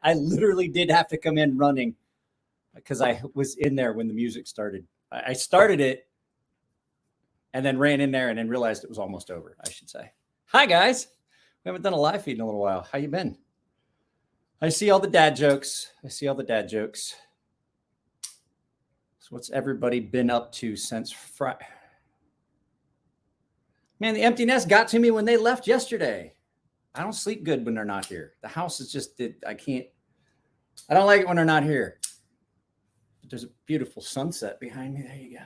I literally did have to come in running because I was in there when the music started. I started it and then ran in there and then realized it was almost over, I should say. Hi, guys. We haven't done a live feed in a little while. How you been? I see all the dad jokes. So what's everybody been up to since Friday? Man, the empty nest got to me when they left yesterday. I don't sleep good when they're not here. The house is just, I don't like it when they're not here. But there's a beautiful sunset behind me. There you go.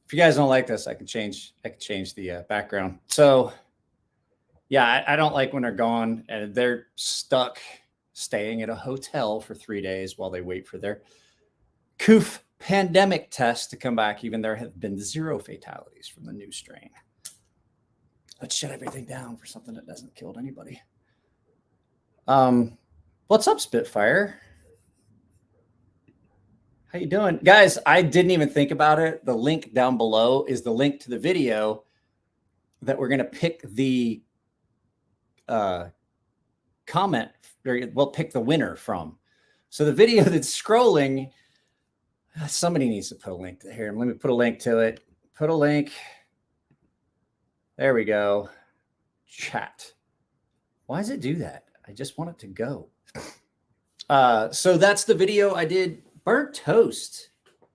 If you guys don't like this, I can change the background. So yeah, I don't like when they're gone and they're stuck staying at a hotel for 3 days while they wait for their COOF pandemic test to come back. Even there have been 0 fatalities from the new strain. Let's shut everything down for something that hasn't killed anybody. What's up, Spitfire? How you doing? Guys, I didn't even think about it. The link down below is the link to the video that we're going to pick the comment, or we'll pick the winner from. So the video that's scrolling, somebody needs to put a link here. Let me put a link to it. Put a link. There we go. Chat. Why does it do that? I just want it to go. So that's the video I did. Burnt toast. I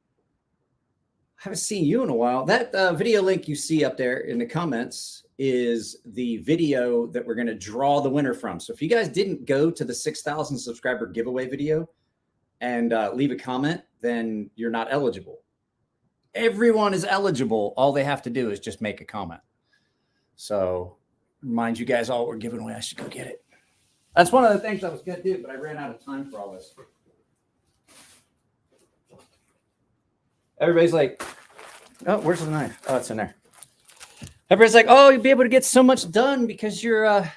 haven't seen you in a while. That video link you see up there in the comments is the video that we're going to draw the winner from. So if you guys didn't go to the 6,000 subscriber giveaway video and leave a comment, then you're not eligible. Everyone is eligible. All they have to do is just make a comment. So remind you guys all we're giving away. I should go get it. That's one of the things I was going to do, but I ran out of time for all this. Everybody's like, oh, where's the knife? Oh, it's in there. Everybody's like, oh, you'll be able to get so much done because you're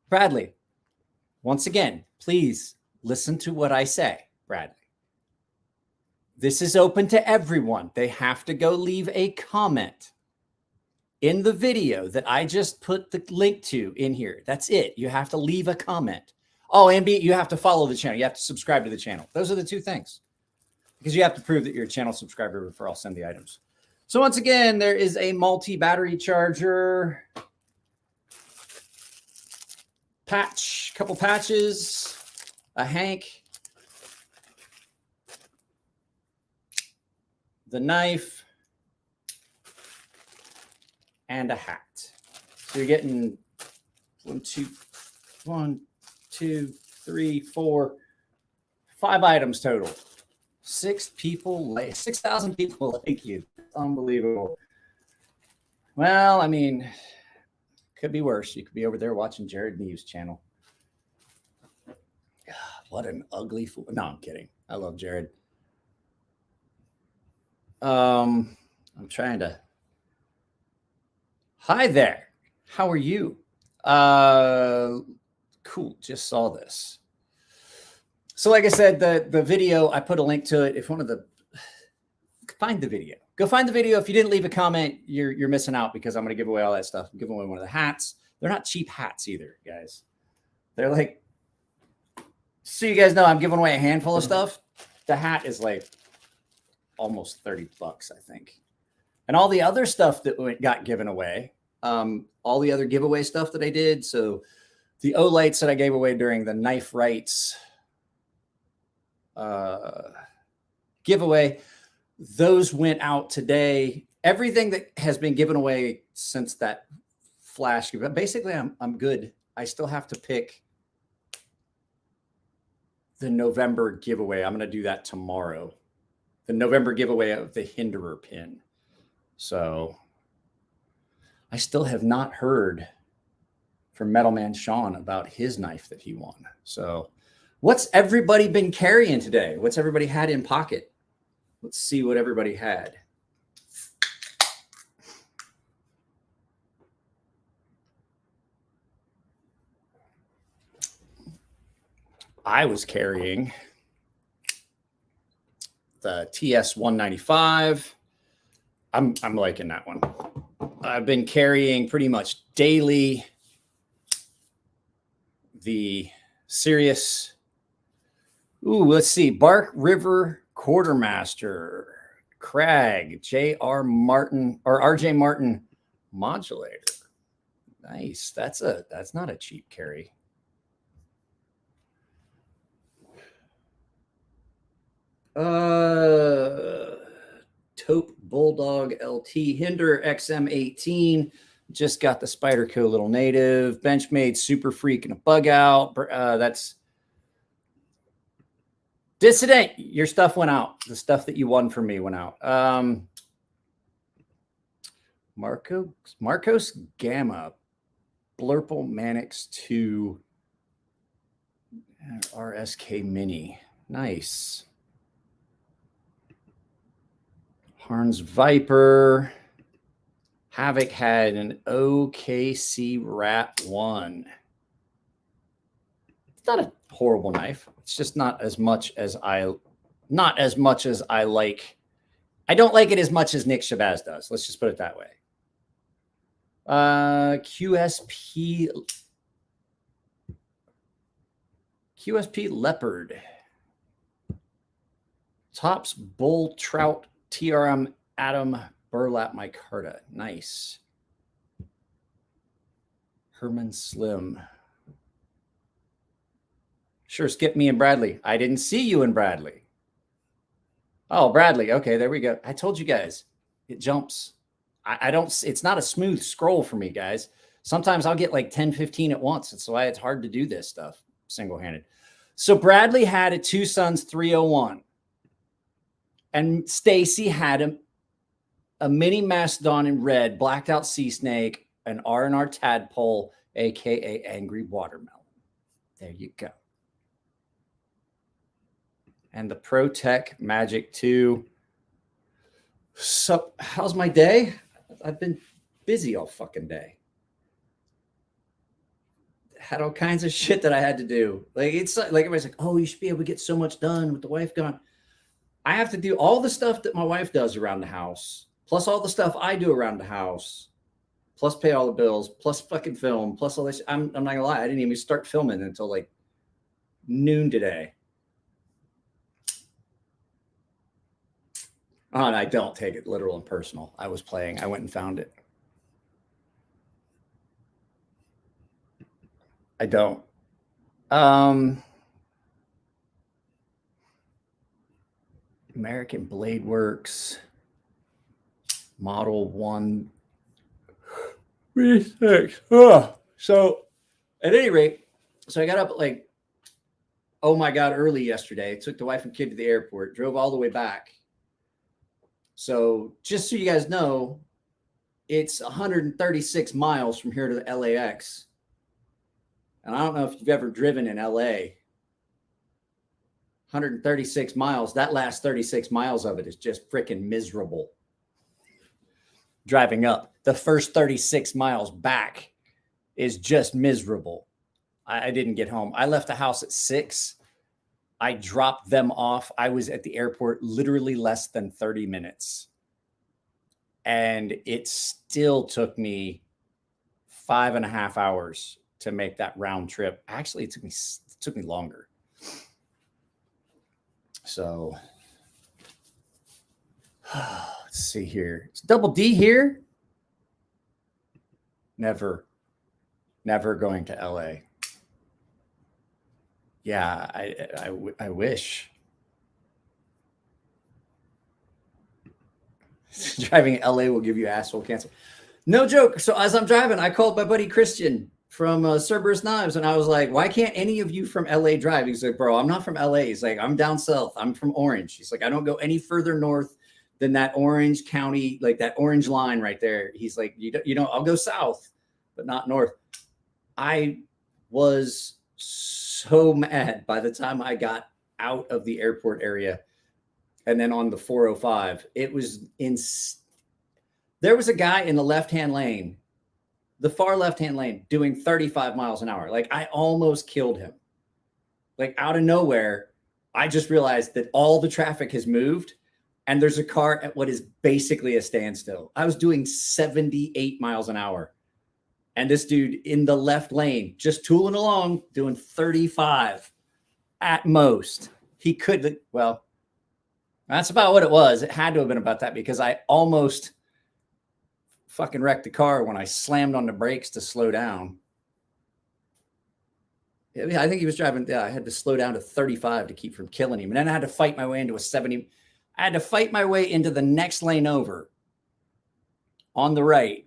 Bradley. Once again, please listen to what I say, Bradley. This is open to everyone. They have to go leave a comment in the video that I just put the link to in here. That's it. You have to leave a comment. Oh, and you have to follow the channel. You have to subscribe to the channel. Those are the 2 things. Because you have to prove that you're a channel subscriber before I'll send the items. So once again, there is a multi-battery charger. Patch, couple patches, a Hank, the knife, and a hat. So you're getting 1, 2, 3, 4, 5 items total. 6 people, like 6,000 people like you. It's unbelievable. Well, I mean, could be worse. You could be over there watching Jared News channel. What an ugly fool. No, I'm kidding. I love Jared. I'm trying to. Hi there. How are you? Cool. Just saw this. So like I said, the video, I put a link to it. If one of the, find the video. Go find the video. If you didn't leave a comment, you're missing out because I'm going to give away all that stuff. I'm giving away one of the hats. They're not cheap hats either, guys. They're like, so you guys know I'm giving away a handful of stuff. The hat is like almost $30, I think. And all the other stuff that got given away, all the other giveaway stuff that I did. So the O-lights that I gave away during the Knife Rights giveaway, those went out today. Everything that has been given away since that flash, basically I'm good. I still have to pick the November giveaway. I'm going to do that tomorrow. The November giveaway of the Hinderer pin. So I still have not heard from Metal Man Sean about his knife that he won. So what's everybody been carrying today? What's everybody had in pocket? Let's see what everybody had. I was carrying the TS 195. I'm liking that one. I've been carrying pretty much daily the serious. Ooh, let's see. Bark River Quartermaster, Crag, J.R. Martin or R.J. Martin modulator. Nice. That's not a cheap carry. Taupe Bulldog LT Hinder XM18. Just got the Spyderco Little Native. Benchmade Super Freak and a Bug Out. That's Dissident. Your stuff went out. The stuff that you won from me went out. Marcos Gamma. Blurple Manix 2 RSK Mini. Nice. Harns Viper. Havoc had an OKC Rat 1. It's not a horrible knife. It's just not as much as I like. I don't like it as much as Nick Shabazz does. Let's just put it that way. QSP Leopard. Tops Bull Trout TRM Adam Burlap Micarta. Nice. Herman Slim. Sure, skip me and Bradley. I didn't see you and Bradley. Oh, Bradley. Okay, there we go. I told you guys. It jumps. I don't, it's not a smooth scroll for me, guys. Sometimes I'll get like 10, 15 at once. That's why it's hard to do this stuff single-handed. So Bradley had a Two Sons 301. And Stacy had a mini Mastodon in red, blacked out sea snake, an R&R tadpole, aka Angry Watermelon. There you go. And the ProTech Magic 2. So, how's my day? I've been busy all fucking day. Had all kinds of shit that I had to do. Like, it's like everybody's like, oh, you should be able to get so much done with the wife gone. I have to do all the stuff that my wife does around the house, plus all the stuff I do around the house, plus pay all the bills, plus fucking film, plus all this. I'm not gonna lie, I didn't even start filming until like noon today. Oh, and I don't take it literal and personal. I was playing. I went and found it. I don't. American Blade Works. Model 1. Oh. So at any rate, so I got up at like, oh my God, early yesterday. Took the wife and kid to the airport, drove all the way back. So just so you guys know, it's 136 miles from here to the LAX. And I don't know if you've ever driven in LA. 136 miles. That last 36 miles of it is just freaking miserable. Driving up. The first 36 miles back is just miserable. I didn't get home. I left the house at 6. I dropped them off. I was at the airport literally less than 30 minutes. And it still took me 5.5 hours to make that round trip. Actually, it took me longer. So let's see here. It's Double D here. Never going to LA. Yeah, I wish. Driving LA will give you asshole cancer. No joke. So as I'm driving, I called my buddy Christian from Cerberus Knives, and I was like, why can't any of you from LA drive? He's like, bro, I'm not from LA. He's like, I'm down south. I'm from Orange. He's like, I don't go any further north than that Orange County, like that orange line right there. He's like, you know, I'll go south, but not north. I was so mad by the time I got out of the airport area and then on the 405. It was there was a guy in the left-hand lane, the far left-hand lane, doing 35 miles an hour. Like, I almost killed him. Like, out of nowhere, I just realized that all the traffic has moved and there's a car at what is basically a standstill. I was doing 78 miles an hour. And this dude in the left lane, just tooling along, doing 35 at most. He could, well, that's about what it was. It had to have been about that because I almost fucking wrecked the car when I slammed on the brakes to slow down. I think he was driving. Yeah, I had to slow down to 35 to keep from killing him. And then I had to fight my way into a 70. I had to fight my way into the next lane over on the right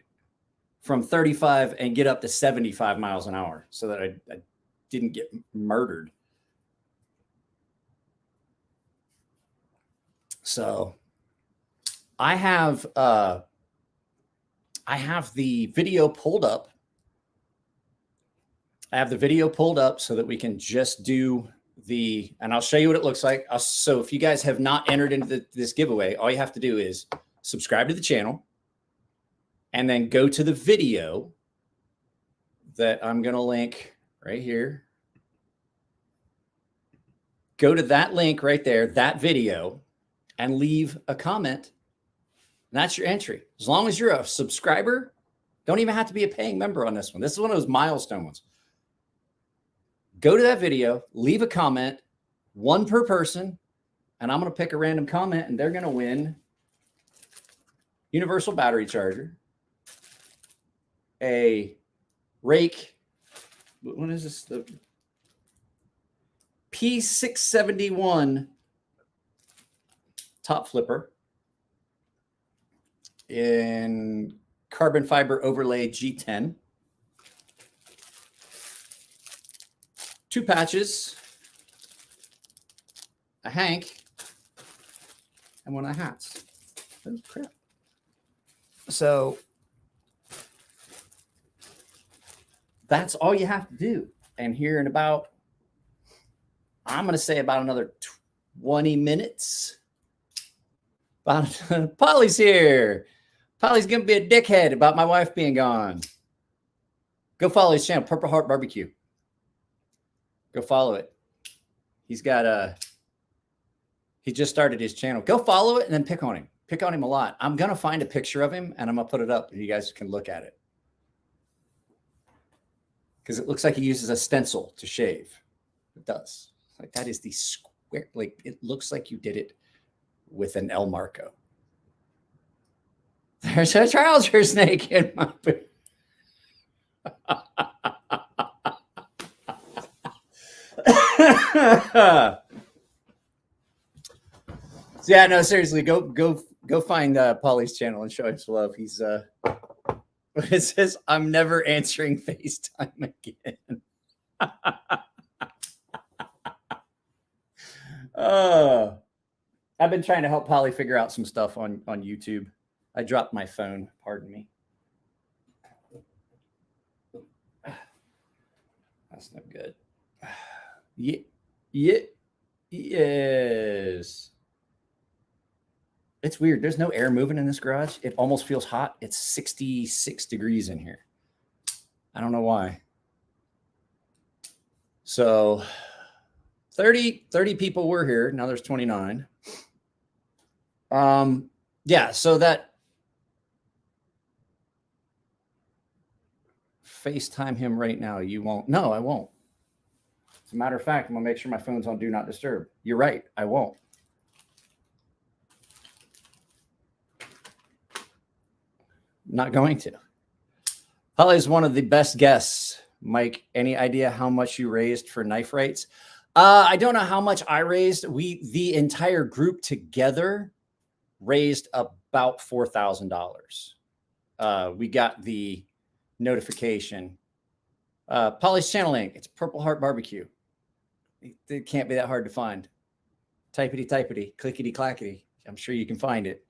from 35 and get up to 75 miles an hour so that I didn't get murdered. So I have the video pulled up. I have the video pulled up so that we can just do the, and I'll show you what it looks like. So if you guys have not entered into this giveaway, all you have to do is subscribe to the channel and then go to the video that I'm going to link right here. Go to that link right there, that video, and leave a comment. And that's your entry. As long as you're a subscriber, don't even have to be a paying member on this one. This is one of those milestone ones. Go to that video, leave a comment, one per person, and I'm going to pick a random comment, and they're going to win universal battery charger, a rake. What is this? The P671 top flipper in carbon fiber overlay G10. 2 patches, a Hank, and one of the hats. Oh, crap. So that's all you have to do. And here in about, I'm going to say about another 20 minutes. Polly's here. Polly's going to be a dickhead about my wife being gone. Go follow his channel, Purple Heart Barbecue. Go follow it. He's got he just started his channel. Go follow it and then pick on him. Pick on him a lot. I'm going to find a picture of him and I'm going to put it up and you guys can look at it. Because it looks like he uses a stencil to shave. It does. Like that is the square, like it looks like you did it with an El Marco. There's a trouser snake in my boot. So yeah, no, seriously, go find Polly's channel and show him some love. He's it says, I'm never answering FaceTime again. I've been trying to help Polly figure out some stuff on YouTube. I dropped my phone, pardon me. That's no good. Yes. It's weird. There's no air moving in this garage. It almost feels hot. It's 66 degrees in here. I don't know why. So 30 people were here. Now there's 29. Yeah, so that FaceTime him right now. You won't. No, I won't. As a matter of fact, I'm going to make sure my phone's on Do Not Disturb. You're right. I won't. Not going to. Holly is one of the best guests. Mike, any idea how much you raised for knife rates? I don't know how much I raised. The entire group together raised about $4,000. We got the notification. Polly's channel link. It's Purple Heart Barbecue. It can't be that hard to find. Typity, clickety clackety. I'm sure you can find it.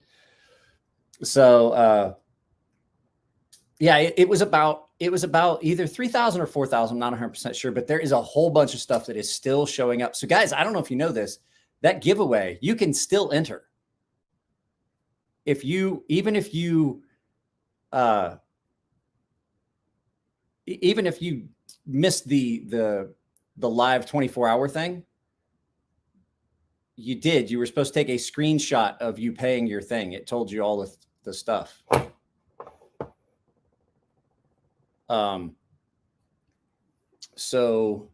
So, yeah, it was about either 3,000 or 4,000. I'm not 100% sure, but there is a whole bunch of stuff that is still showing up. So guys, I don't know if you know this, that giveaway, you can still enter. Even if you missed the live 24-hour thing, you were supposed to take a screenshot of you paying your thing. It told you all the stuff. So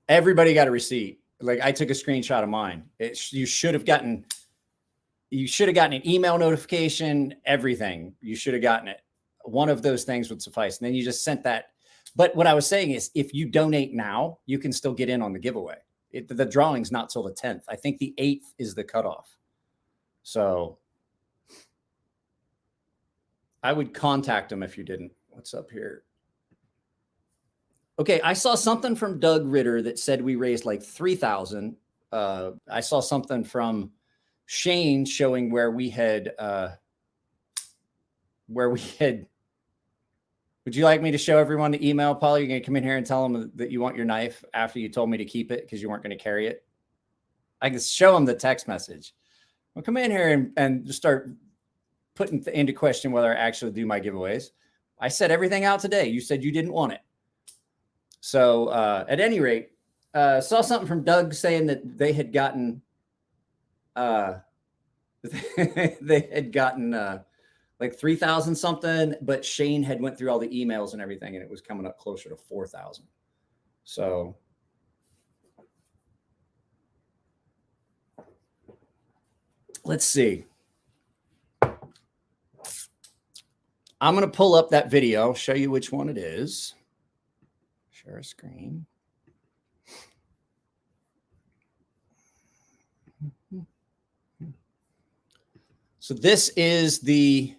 everybody got a receipt. Like I took a screenshot of mine. You should have gotten an email notification, everything. You should have gotten it. One of those things would suffice. And then you just sent that. But what I was saying is if you donate now, you can still get in on the giveaway. The drawing's not till the 10th. I think the 8th is the cutoff. So I would contact them if you didn't. What's up here? Okay, I saw something from Doug Ritter that said we raised like 3,000. I saw something from Shane showing where we had. Would you like me to show everyone the email, Paul? You're going to come in here and tell them that you want your knife after you told me to keep it because you weren't going to carry it? I can show them the text message. Well, come in here and just start putting into question whether I actually do my giveaways. I said everything out today. You said you didn't want it. So at any rate, saw something from Doug saying that they had gotten like 3,000 something, but Shane had went through all the emails and everything, and it was coming up closer to 4,000. So let's see. I'm going to pull up that video, show you which one it is. Share a screen. So this is the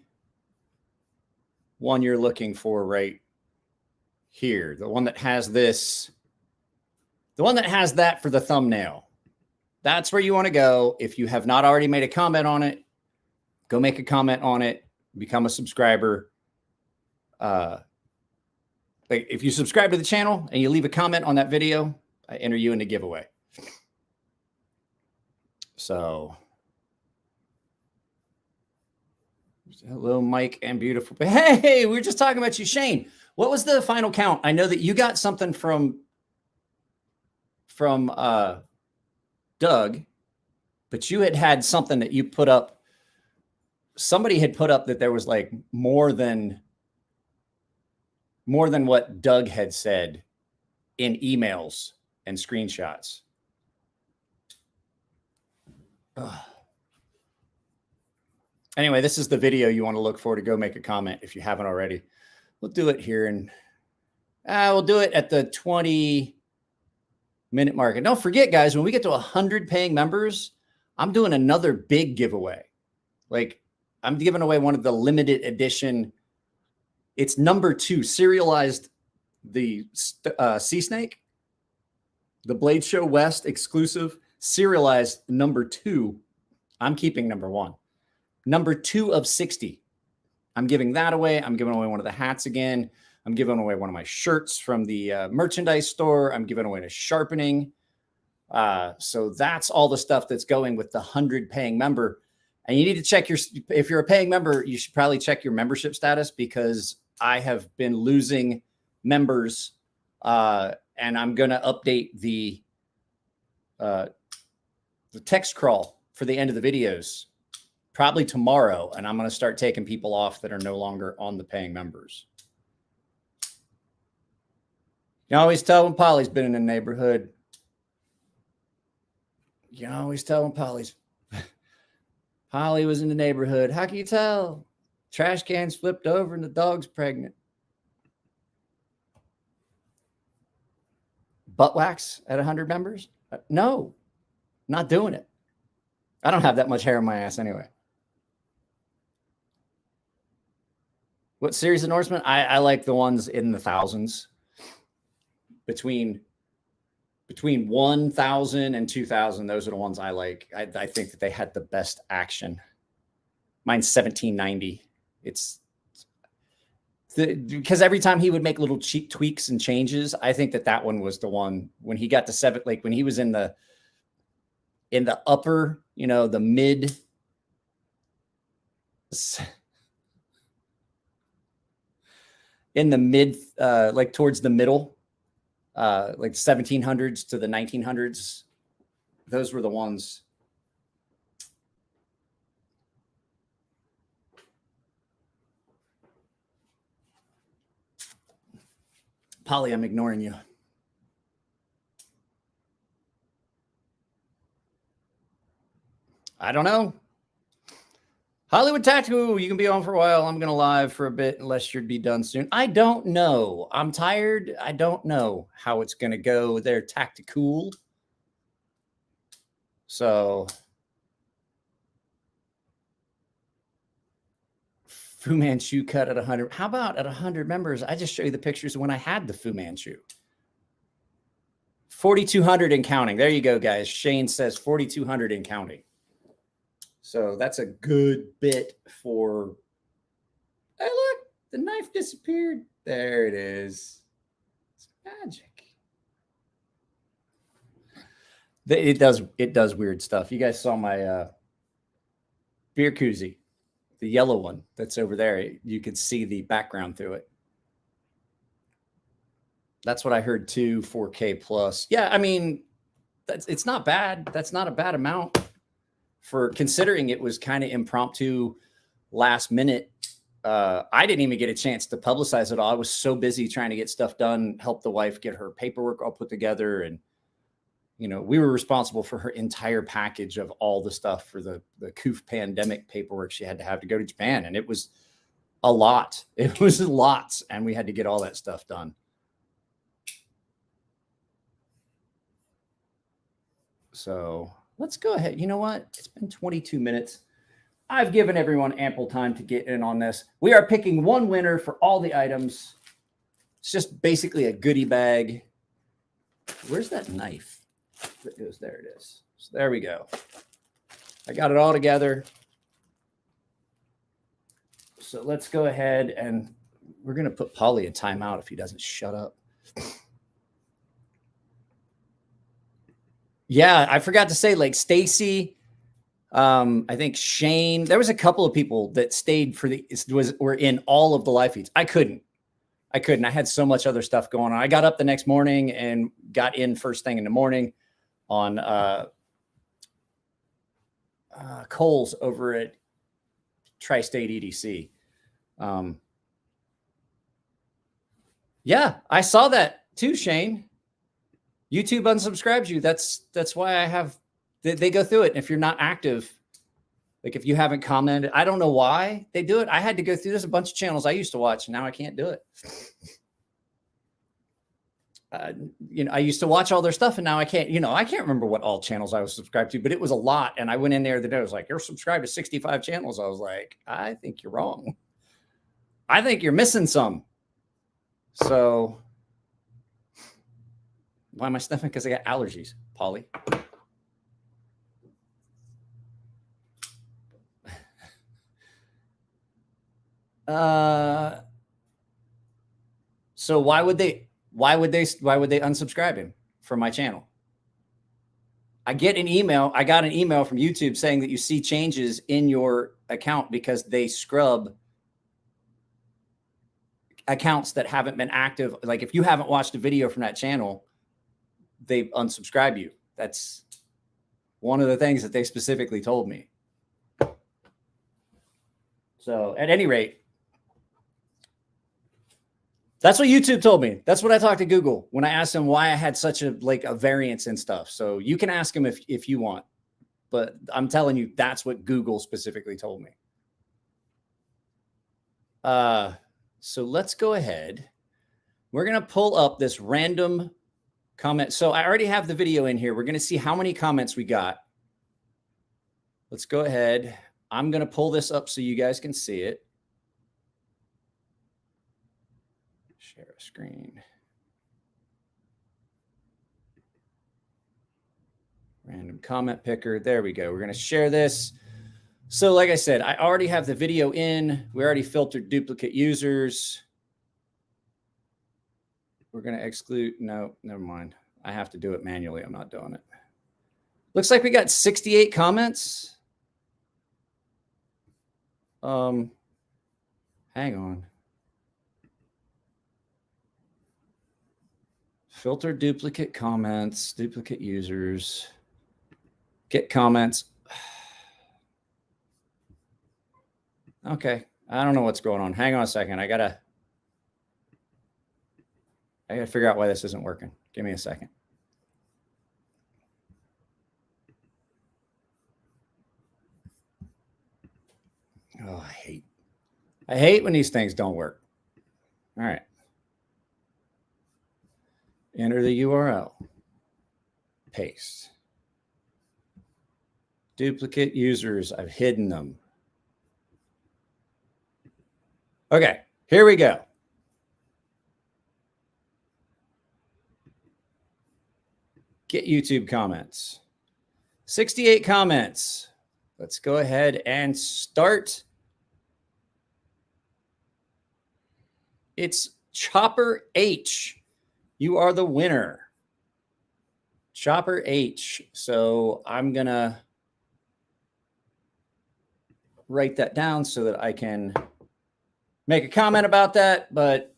one you're looking for right here. The one that has this, the one that has that for the thumbnail. That's where you want to go. If you have not already made a comment on it, go make a comment on it, become a subscriber. Like if you subscribe to the channel and you leave a comment on that video, I enter you in the giveaway. So hello, Mike and beautiful. Hey, we were just talking about you, Shane. What was the final count? I know that you got something from Doug, but you had something that you put up. Somebody had put up that there was like more than what Doug had said in emails and screenshots. Ugh. Anyway, this is the video you want to look for to go make a comment if you haven't already. We'll do it here, and we'll do it at the 20-minute mark. And don't forget, guys, when we get to 100 paying members, I'm doing another big giveaway. Like I'm giving away one of the limited edition. It's number 2 serialized, the sea snake, the Blade Show West exclusive serialized number 2. I'm keeping number 1. Number 2 of 60. I'm giving that away. I'm giving away one of the hats again. I'm giving away one of my shirts from the merchandise store. I'm giving away a sharpening. So that's all the stuff that's going with the 100 paying member. And you need to check if you're a paying member, you should probably check your membership status, because I have been losing members, and I'm going to update the text crawl for the end of the videos probably tomorrow, and I'm going to start taking people off that are no longer on the paying members. You always tell when Polly's been in the neighborhood. You always tell when Polly was in the neighborhood. How can you tell? Trash cans flipped over and the dog's pregnant. Butt wax at 100 members? No, not doing it. I don't have that much hair on my ass anyway. What series of Norsemen? I like the ones in the thousands. Between 1,000 and 2,000, those are the ones I like. I think that they had the best action. Mine's 1790. Because every time he would make little cheap tweaks and changes, I think that one was the one when he got to 7, like when he was in the upper, the mid, like towards the middle, like 1700s to the 1900s. Those were the ones. Polly, I'm ignoring you. I don't know. Hollywood Tactical, you can be on for a while. I'm going to live for a bit unless you'd be done soon. I don't know. I'm tired. I don't know how it's going to go there. Tactical. So Fu Manchu cut at 100. How about at 100 members? I just show you the pictures of when I had the Fu Manchu. 4,200 and counting. There you go, guys. Shane says 4,200 and counting. So that's a good bit for. Hey, look, the knife disappeared. There it is. It's magic. It does weird stuff. You guys saw my beer koozie, the yellow one that's over there. You could see the background through it. That's what I heard too, 4K plus. Yeah, I mean, it's not bad. That's not a bad amount for considering it was kind of impromptu, last minute. I didn't even get a chance to publicize it all. I was so busy trying to get stuff done, help the wife get her paperwork all put together. And, you know, we were responsible for her entire package of all the stuff for the COOF pandemic paperwork she had to have to go to Japan. And it was a lot. It was lots. And we had to get all that stuff done. So let's go ahead. You know what? It's been 22 minutes. I've given everyone ample time to get in on this. We are picking one winner for all the items. It's just basically a goodie bag. Where's that knife? That goes there. It is. So there we go. I got it all together. So let's go ahead and we're going to put Polly in timeout if he doesn't shut up. Yeah, I forgot to say, like Stacy, I think Shane, there was a couple of people that stayed for were in all of the live feeds. I couldn't. I had so much other stuff going on. I got up the next morning and got in first thing in the morning on Coles over at Tri-State EDC. Yeah, I saw that too, Shane. YouTube unsubscribes you. That's why I have, they go through it. And if you're not active, like if you haven't commented, I don't know why they do it. I had to go through this a bunch of channels I used to watch. And now I can't do it. You know, I used to watch all their stuff and now I can't, you know, I can't remember what all channels I was subscribed to, but it was a lot. And I went in there the day, I was like, you're subscribed to 65 channels. I was like, I think you're wrong. I think you're missing some. So why am I sniffing? Because I got allergies, Polly. So why would they unsubscribe him from my channel? I got an email from YouTube saying that you see changes in your account because they scrub accounts that haven't been active. Like if you haven't watched a video from that channel, they unsubscribe you. That's one of the things that they specifically told me. So at any rate, that's what YouTube told me. That's what I talked to Google when I asked them why I had such a variance and stuff. So you can ask them if you want, but I'm telling you, that's what Google specifically told me. So let's go ahead. We're going to pull up this random comment. So I already have the video in here. We're going to see how many comments we got. Let's go ahead. I'm going to pull this up so you guys can see it. Share a screen. Random comment picker. There we go. We're going to share this. So like I said, I already have the video in. We already filtered duplicate users. We're going to exclude. No, never mind. I have to do it manually. I'm not doing it. Looks like we got 68 comments. Hang on. Filter duplicate comments, duplicate users, get comments. Okay. I don't know what's going on. Hang on a second. I gotta I gotta figure out why this isn't working. Give me a second. Oh, I hate when these things don't work. All right. Enter the URL. Paste. Duplicate users. I've hidden them. Okay, here we go. Get YouTube comments. 68 comments. Let's go ahead and start. It's Chopper H. You are the winner. Chopper H. So I'm going to write that down so that I can make a comment about that, but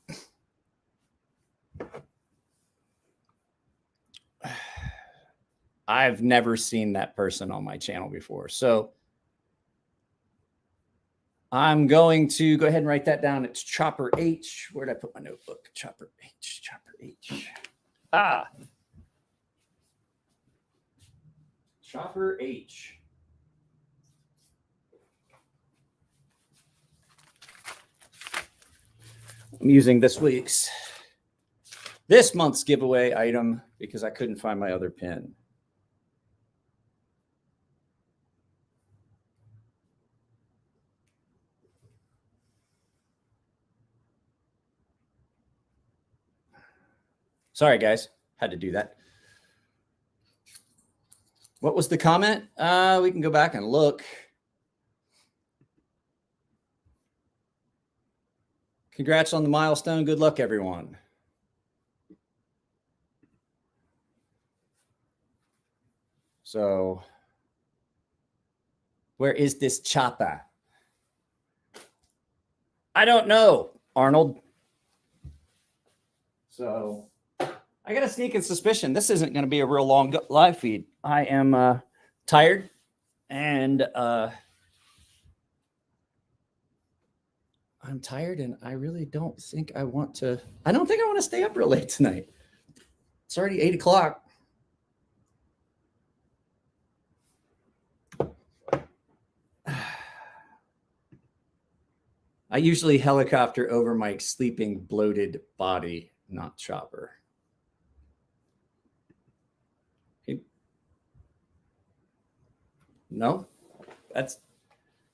I've never seen that person on my channel before. So I'm going to go ahead and write that down. It's Chopper H. Where did I put my notebook? Chopper H. Chopper H. Ah. Chopper H. I'm using this month's giveaway item because I couldn't find my other pin. Sorry, guys. Had to do that. What was the comment? We can go back and look. Congrats on the milestone. Good luck, everyone. So, where is this chopper? I don't know, Arnold. So, I got a sneaking suspicion this isn't going to be a real long live feed. I am tired and I'm tired and I really don't think I want to. I don't think I want to stay up real late tonight. It's already 8 o'clock. I usually helicopter over my sleeping, bloated body, not chopper. No,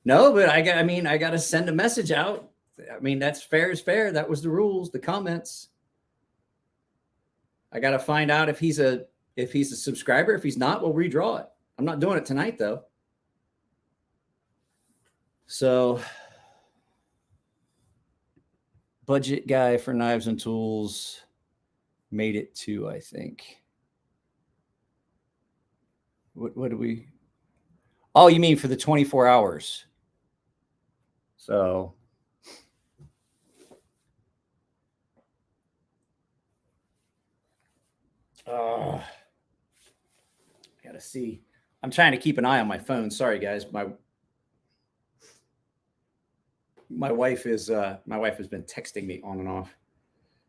but I got to send a message out. I mean, that's fair is fair. That was the rules, the comments. I got to find out if he's a subscriber. If he's not, we'll redraw it. I'm not doing it tonight though. So, budget guy for knives and tools made it to, I think. What do we? Oh, you mean for the 24 hours? So, I gotta see. I'm trying to keep an eye on my phone. Sorry, guys. My wife has been texting me on and off.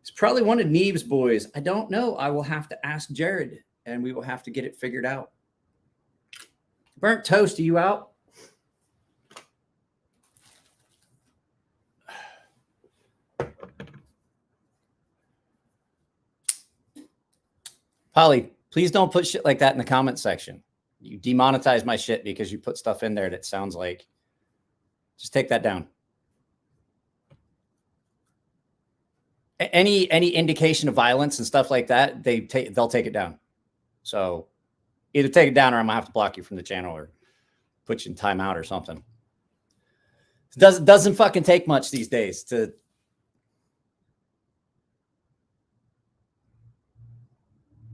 It's probably one of Neve's boys. I don't know. I will have to ask Jared, and we will have to get it figured out. Burnt Toast, are you out? Polly, please don't put shit like that in the comment section. You demonetize my shit because you put stuff in there that sounds like. Just take that down. Any indication of violence and stuff like that, they'll take it down. So either take it down or I'm gonna have to block you from the channel or put you in timeout or something. It doesn't fucking take much these days to.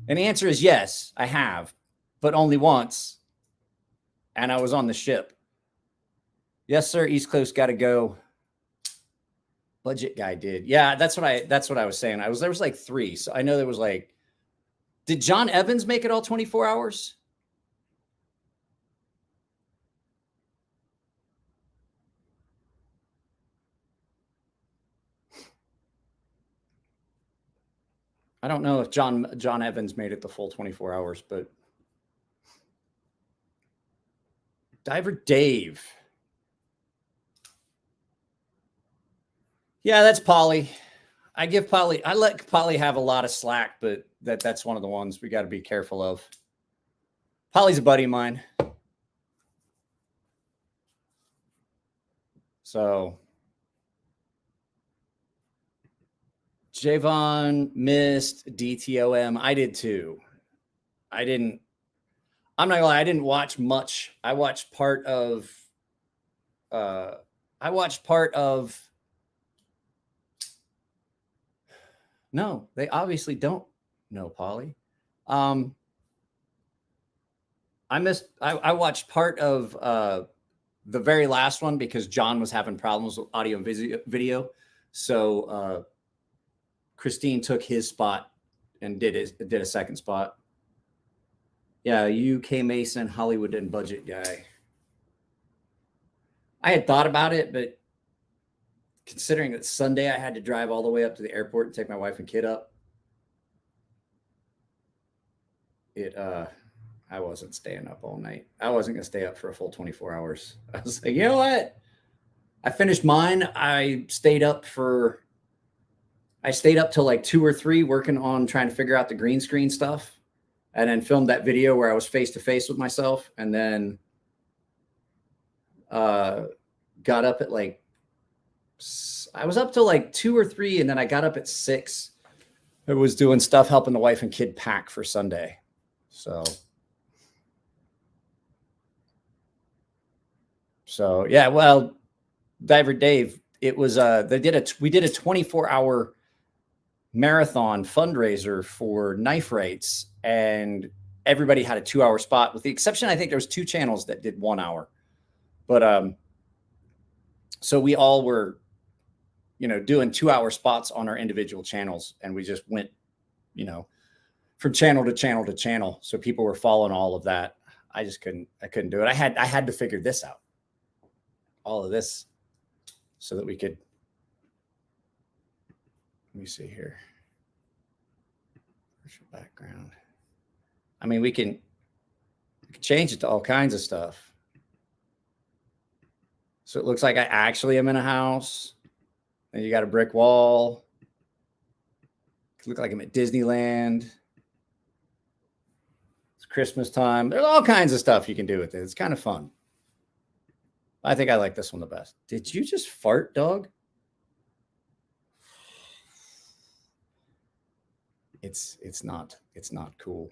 And the answer is yes, I have, but only once. And I was on the ship. Yes, sir. East Coast got to go. Budget guy did. Yeah, that's what I was saying. There was like 3. So I know there was like, did John Evans make it all 24 hours? I don't know if John Evans made it the full 24 hours, but Diver Dave. Yeah, that's Polly. I let Polly have a lot of slack, but that's one of the ones we got to be careful of. Polly's a buddy of mine. So Javon missed DTOM. I did too. I'm not gonna lie, I didn't watch much. I watched part of no, they obviously don't know Polly. I watched part of the very last one because John was having problems with audio and video. So Christine took his spot and did a second spot. Yeah, UK Mason, Hollywood and budget guy. I had thought about it, but considering that Sunday I had to drive all the way up to the airport and take my wife and kid up, I wasn't staying up all night. I wasn't going to stay up for a full 24 hours. I was like, you know what? I finished mine. I stayed up till like 2 or 3 working on trying to figure out the green screen stuff, and then filmed that video where I was face to face with myself, and then got up at like, I was up till like 2 or 3, and then I got up at 6. I was doing stuff helping the wife and kid pack for Sunday. So yeah, well, Diver Dave, it was we did a 24-hour marathon fundraiser for knife rates, and everybody had a 2-hour spot, with the exception, I think there was 2 channels that did 1 hour. But so we all were, doing 2-hour spots on our individual channels, and we just went, from channel to channel to channel. So people were following all of that. I couldn't do it. I had to figure this out, all of this, so that we could, let me see here. Where's your background? I mean, we can change it to all kinds of stuff. So it looks like I actually am in a house. And you got a brick wall. It looks like I'm at Disneyland. It's Christmas time. There's all kinds of stuff you can do with it. It's kind of fun. I think I like this one the best. Did you just fart, dog? It's not cool.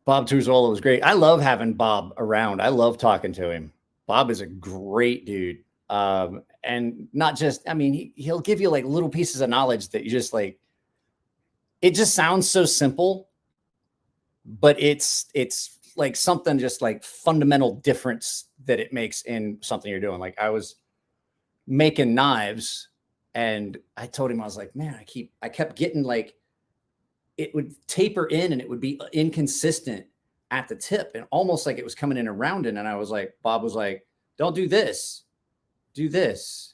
Bob Tuzola was great. I love having Bob around. I love talking to him. Bob is a great dude. And not just, I mean, he'll give you like little pieces of knowledge that you just like, it just sounds so simple, but it's like something just like fundamental difference that it makes in something you're doing. Like I was making knives, and I told him, I was like, man, I kept getting like, it would taper in and it would be inconsistent at the tip, and almost like it was coming in around it. And I was like, Bob was like, don't do this, do this.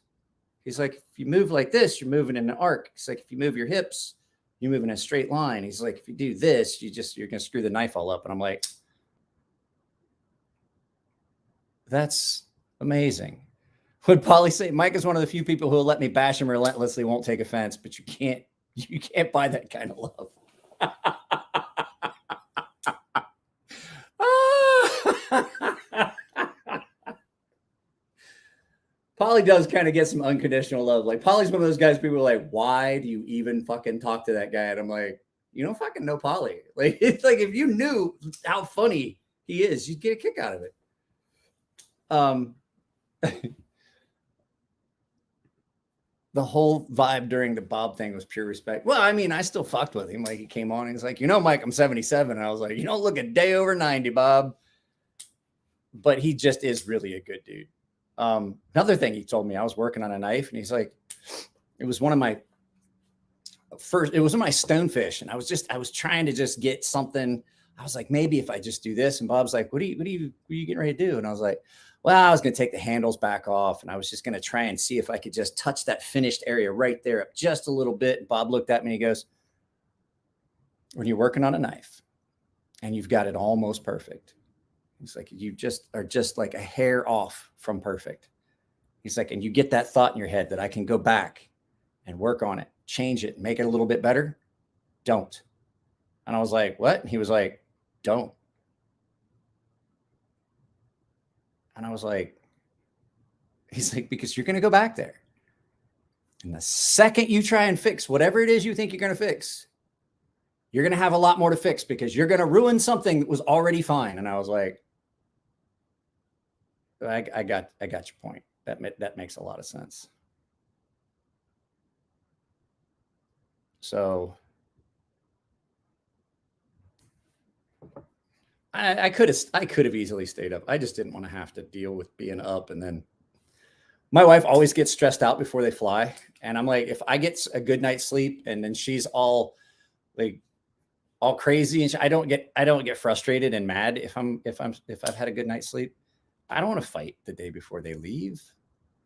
He's like, if you move like this, you're moving in an arc. He's like, if you move your hips, you move in a straight line. He's like, if you do this, you're going to screw the knife all up. And I'm like, that's amazing. Would Polly say, Mike is one of the few people who will let me bash him relentlessly, won't take offense, but you can't buy that kind of love. Polly does kind of get some unconditional love. Like Polly's one of those guys people are like, why do you even fucking talk to that guy? And I'm like, you don't fucking know Polly. Like, it's like if you knew how funny he is, you'd get a kick out of it. The whole vibe during the Bob thing was pure respect. Well, I mean, I still fucked with him. Like he came on and he's like, Mike, I'm 77. And I was like, you don't look a day over 90, Bob. But he just is really a good dude. Another thing he told me, I was working on a knife, and he's like, it was my stonefish. And I was trying to just get something. I was like, maybe if I just do this. And Bob's like, what are you getting ready to do? And I was like, well, I was going to take the handles back off, and I was just going to try and see if I could just touch that finished area right there up just a little bit. And Bob looked at me and he goes, when you're working on a knife and you've got it almost perfect, he's like, you just are just like a hair off from perfect. He's like, and you get that thought in your head that I can go back and work on it, change it, make it a little bit better. Don't. And I was like, what? And he was like, don't. And I was like, he's like, because you're going to go back there. And the second you try and fix whatever it is you think you're going to fix, you're going to have a lot more to fix because you're going to ruin something that was already fine. And I was like, I got your point. That makes a lot of sense. So I could have easily stayed up. I just didn't want to have to deal with being up. And then my wife always gets stressed out before they fly. And I'm like, if I get a good night's sleep and then she's all like all crazy and I don't get frustrated and mad if I've had a good night's sleep. I don't want to fight the day before they leave.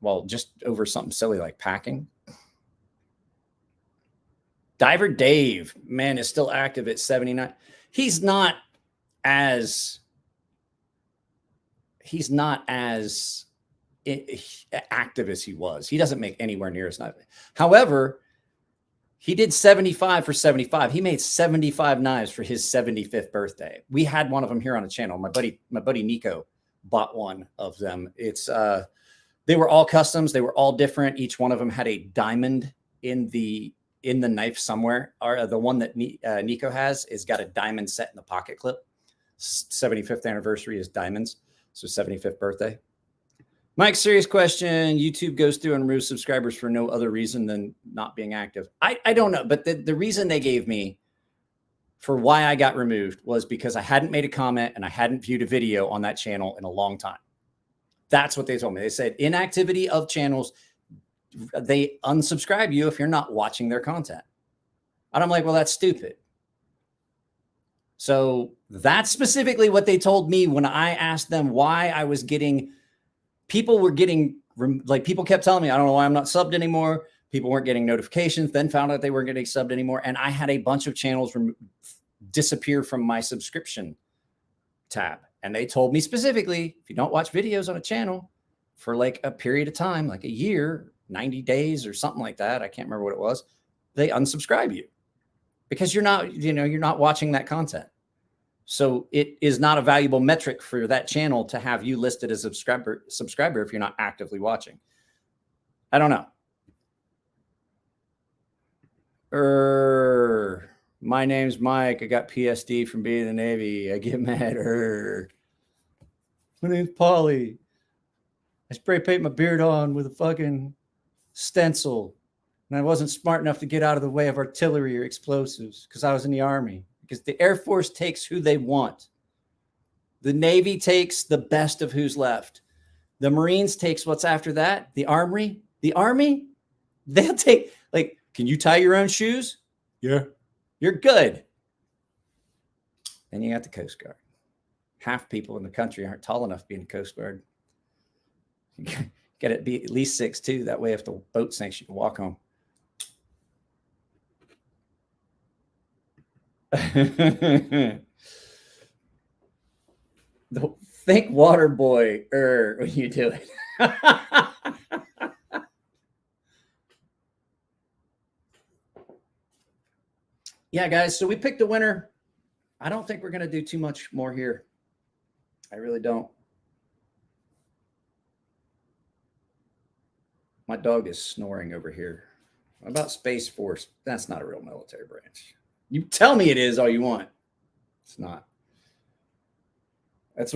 Well, just over something silly like packing. Diver Dave, man, is still active at 79. He's not as active as he was. He doesn't make anywhere near as much. However, he did 75 for 75. He made 75 knives for his 75th birthday. We had one of them here on the channel. My buddy Nico bought one of them. It's they were all customs. They were all different. Each one of them had a diamond in the knife somewhere. Or the one that Nico has is got a diamond set in the pocket clip. 75th anniversary is diamonds. So 75th birthday. Mike, serious question. YouTube goes through and removes subscribers for no other reason than not being active. I don't know. But the reason they gave me for why I got removed was because I hadn't made a comment and I hadn't viewed a video on that channel in a long time. That's what they told me. They said inactivity of channels, they unsubscribe you if you're not watching their content. And I'm like, well, that's stupid. So that's specifically what they told me when I asked them why I was getting, people kept telling me, I don't know why I'm not subbed anymore. People weren't getting notifications, then found out they weren't getting subbed anymore. And I had a bunch of channels disappear from my subscription tab. And they told me specifically, if you don't watch videos on a channel for like a period of time, like a year, 90 days or something like that, I can't remember what it was, they unsubscribe you because you're not watching that content. So it is not a valuable metric for that channel to have you listed as a subscriber if you're not actively watching. I don't know. My name's Mike. I got PSD from being in the Navy. I get mad. My name's Polly. I spray paint my beard on with a fucking stencil. And I wasn't smart enough to get out of the way of artillery or explosives because I was in the Army. Because the Air Force takes who they want. The Navy takes the best of who's left. The Marines takes what's after that. The Army, they'll take, like, can you tie your own shoes? Yeah. You're good. Then you got the Coast Guard. Half people in the country aren't tall enough to be in the Coast Guard. You got to be at least 6'2". That way, if the boat sinks, you can walk home. Think water boy when you do it. Yeah, guys, so we picked a winner. I don't think we're going to do too much more here. I really don't. My dog is snoring over here. What about Space Force? That's not a real military branch. You tell me it is all you want. It's not. That's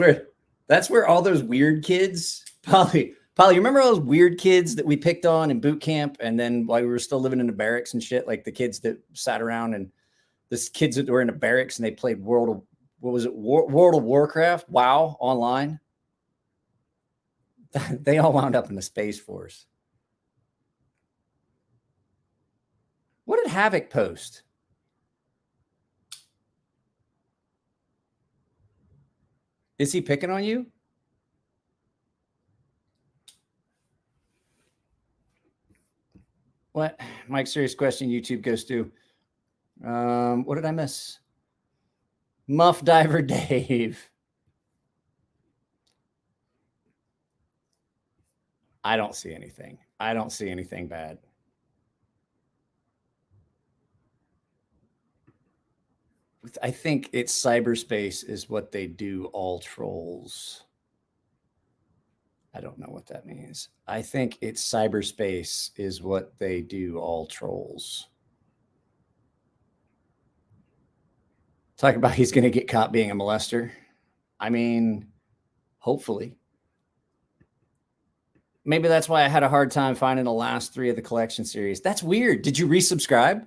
where all those weird kids, Polly, you remember all those weird kids that we picked on in boot camp? And then while we were still living in the barracks and shit, like the kids that sat around and the kids that were in the barracks and they played World of Warcraft, WoW online. They all wound up in the Space Force. What did Havoc post? Is he picking on you? What? Mike, serious question. YouTube goes to. What did I miss? Muff Diver Dave. I don't see anything. I don't see anything bad. I think it's cyberspace is what they do, all trolls. I don't know what that means. I think it's cyberspace is what they do, all trolls. Talk about he's going to get caught being a molester. I mean, hopefully. Maybe that's why I had a hard time finding the last 3 of the collection series. That's weird. Did you resubscribe?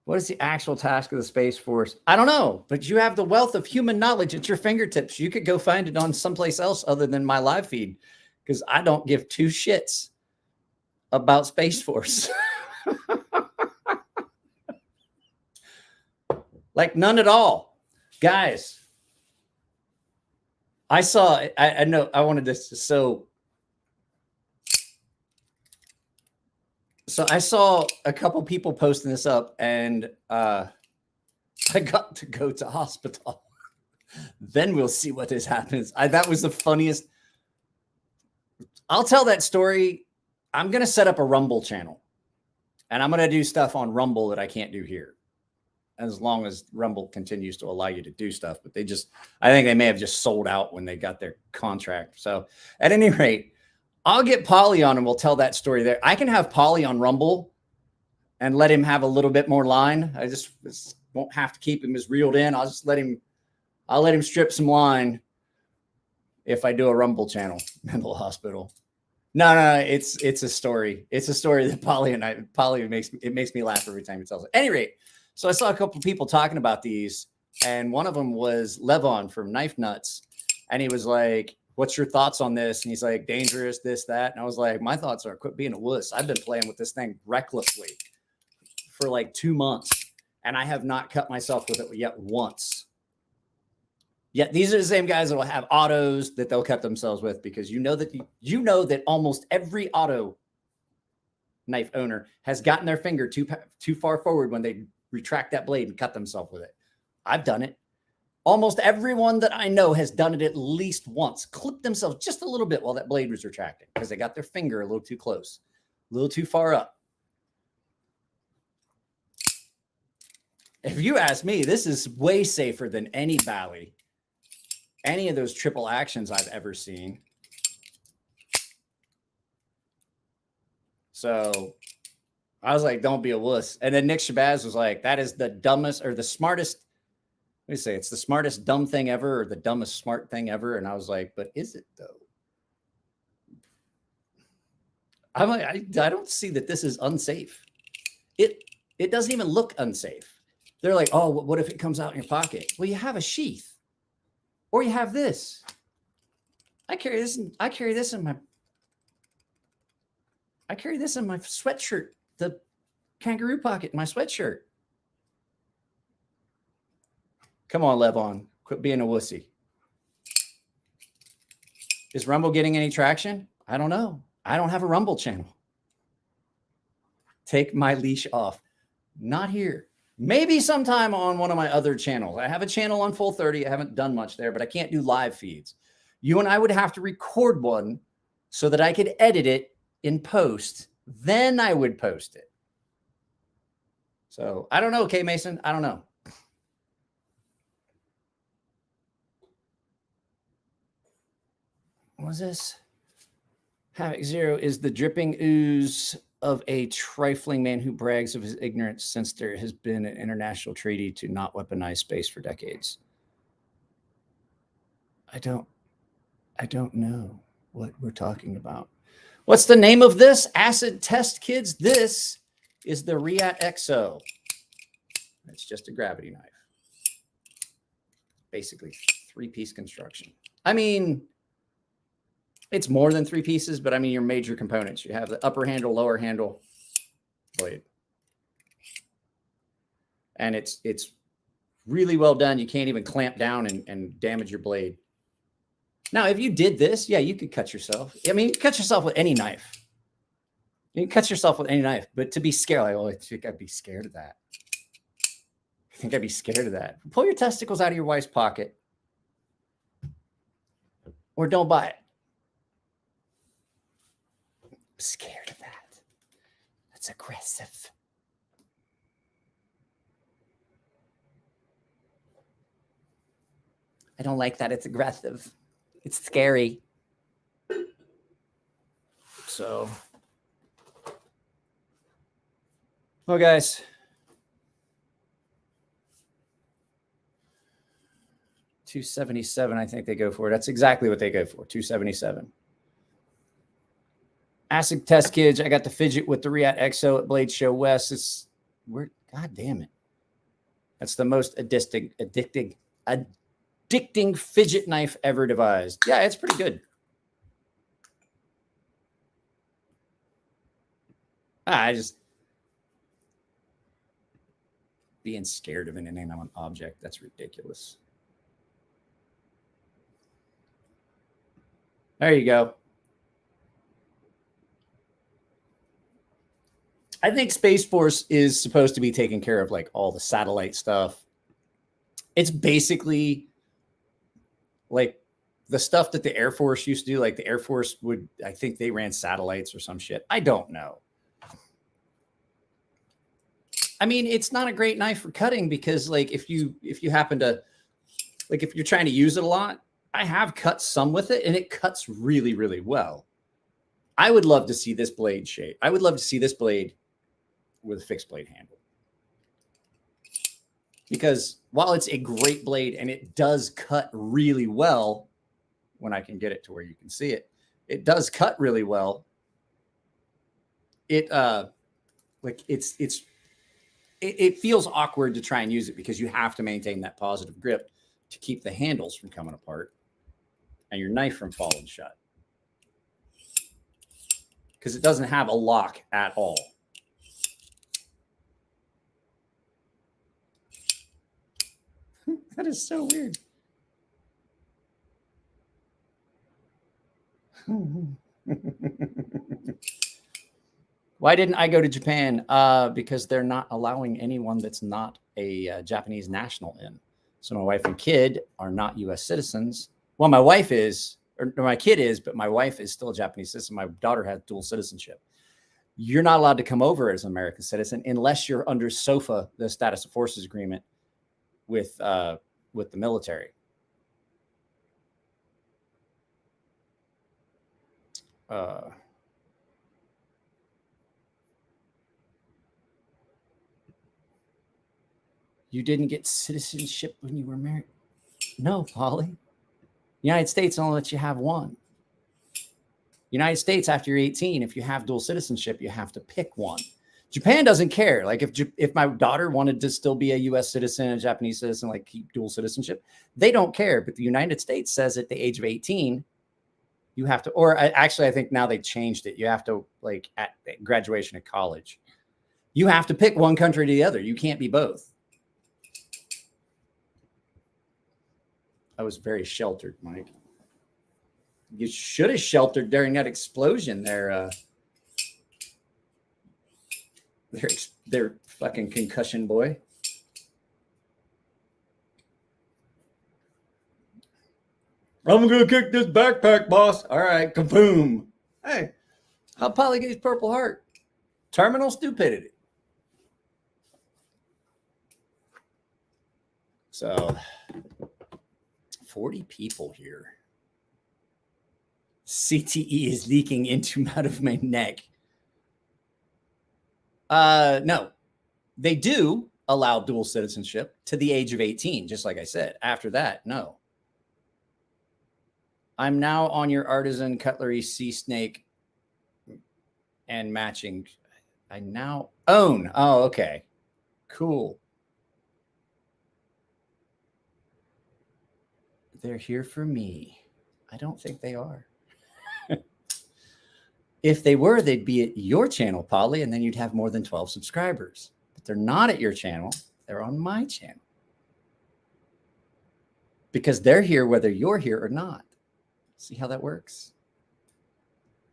What is the actual task of the Space Force? I don't know, but you have the wealth of human knowledge at your fingertips. You could go find it on someplace else other than my live feed, because I don't give 2 shits about Space Force. Like none at all. Guys, I saw, I know I wanted this. So I saw a couple people posting this up, and I got to go to hospital. Then we'll see what this happens. That was the funniest. I'll tell that story. I'm going to set up a Rumble channel, and I'm going to do stuff on Rumble that I can't do here, as long as Rumble continues to allow you to do stuff. But I think they may have just sold out when they got their contract. So at any rate, I'll get Polly on and we'll tell that story there. I can have Polly on Rumble and let him have a little bit more line. I just won't have to keep him as reeled in. I'll let him strip some line if I do a Rumble channel. Mental hospital. No, it's a story. It's a story that Polly makes me laugh every time he tells it. At any rate, so I saw a couple of people talking about these, and one of them was Levon from Knife Nuts, and he was like, what's your thoughts on this? And he's like, dangerous, this, that. And I was like, my thoughts are quit being a wuss. I've been playing with this thing recklessly for like 2 months, and I have not cut myself with it yet once. Yet these are the same guys that will have autos that they'll cut themselves with, because you know that almost every auto knife owner has gotten their finger too far forward when they retract that blade and cut themselves with it. I've done it. Almost everyone that I know has done it at least once, clipped themselves just a little bit while that blade was retracting because they got their finger a little too close, a little too far up. If you ask me, this is way safer than any Bally, any of those triple actions I've ever seen. So I was like, don't be a wuss. And then Nick Shabazz was like, that is the dumbest or the smartest. Let me say, it's the smartest dumb thing ever, or the dumbest smart thing ever. And I was like, but is it though? I'm like, I don't see that this is unsafe. It doesn't even look unsafe. They're like, oh, what if it comes out in your pocket? Well, you have a sheath, or you have this. I carry this in my sweatshirt, the kangaroo pocket in my sweatshirt. Come on, Levon. Quit being a wussy. Is Rumble getting any traction? I don't know. I don't have a Rumble channel. Take my leash off. Not here. Maybe sometime on one of my other channels. I have a channel on Full 30. I haven't done much there, but I can't do live feeds. You and I would have to record one so that I could edit it in post. Then I would post it. So I don't know, K Mason. I don't know. What was this? Havoc Zero is the dripping ooze of a trifling man who brags of his ignorance, since there has been an international treaty to not weaponize space for decades. I don't know what we're talking about. What's the name of this? Acid test, kids. This is the Reate Exo. It's just a gravity knife. Basically 3-piece construction. I mean, it's more than 3 pieces, but I mean your major components. You have the upper handle, lower handle, blade. And it's really well done. You can't even clamp down and damage your blade. Now, if you did this, yeah, you could cut yourself. I mean, you cut yourself with any knife. You can cut yourself with any knife, but to be scared, like, oh, I think I'd be scared of that. I think I'd be scared of that. Pull your testicles out of your wife's pocket or don't buy it. I'm scared of that. That's aggressive. I don't like that. It's aggressive. It's scary. So, well, guys, $277, I think they go for. That's exactly what they go for, $277. Acid Test Kids, I got the fidget with the Reate Exo at Blade Show West. It's we're god damn it. That's the most addicting fidget knife ever devised. Yeah, it's pretty good. I just being scared of an inanimate object. That's ridiculous. There you go. I think Space Force is supposed to be taking care of like all the satellite stuff. It's basically like the stuff that the Air Force used to do. Like the Air Force would, I think they ran satellites or some shit. I don't know. I mean, it's not a great knife for cutting because like if you happen to, like if you're trying to use it a lot, I have cut some with it and it cuts really, really well. I would love to see this blade shape. I would love to see this blade with a fixed blade handle. Because while it's a great blade and it does cut really well, when I can get it to where you can see it, it does cut really well. It it feels awkward to try and use it because you have to maintain that positive grip to keep the handles from coming apart and your knife from falling shut. Because it doesn't have a lock at all. That is so weird. Why didn't I go to Japan? Because they're not allowing anyone that's not a Japanese national in. So my wife and kid are not U.S. citizens. Well, my wife is, or my kid is, but my wife is still a Japanese citizen. My daughter has dual citizenship. You're not allowed to come over as an American citizen unless you're under SOFA, the Status of Forces Agreement, with the military. You didn't get citizenship when you were married? No, Polly. United States only lets you have one. United States, after you're 18, if you have dual citizenship, you have to pick one. Japan doesn't care. Like if my daughter wanted to still be a U.S. citizen, a Japanese citizen, like keep dual citizenship, they don't care. But the United States says at the age of 18, you have to, or actually, I think now they changed it. You have to, like at graduation of college, you have to pick one country to the other. You can't be both. I was very sheltered, Mike. You should have sheltered during that explosion there. Their fucking concussion boy. I'm gonna kick this backpack, boss. All right, kaboom. Hey, how Polly get his Purple Heart? Terminal stupidity. So 40 people here. CTE is leaking into out of my neck. No, they do allow dual citizenship to the age of 18, just like I said. After that, no. I'm now on your artisan cutlery sea snake and matching. I now own. Oh, okay. Cool. They're here for me. I don't think they are. If they were, they'd be at your channel, Polly, and then you'd have more than 12 subscribers. But they're not at your channel. They're on my channel. Because they're here whether you're here or not. See how that works?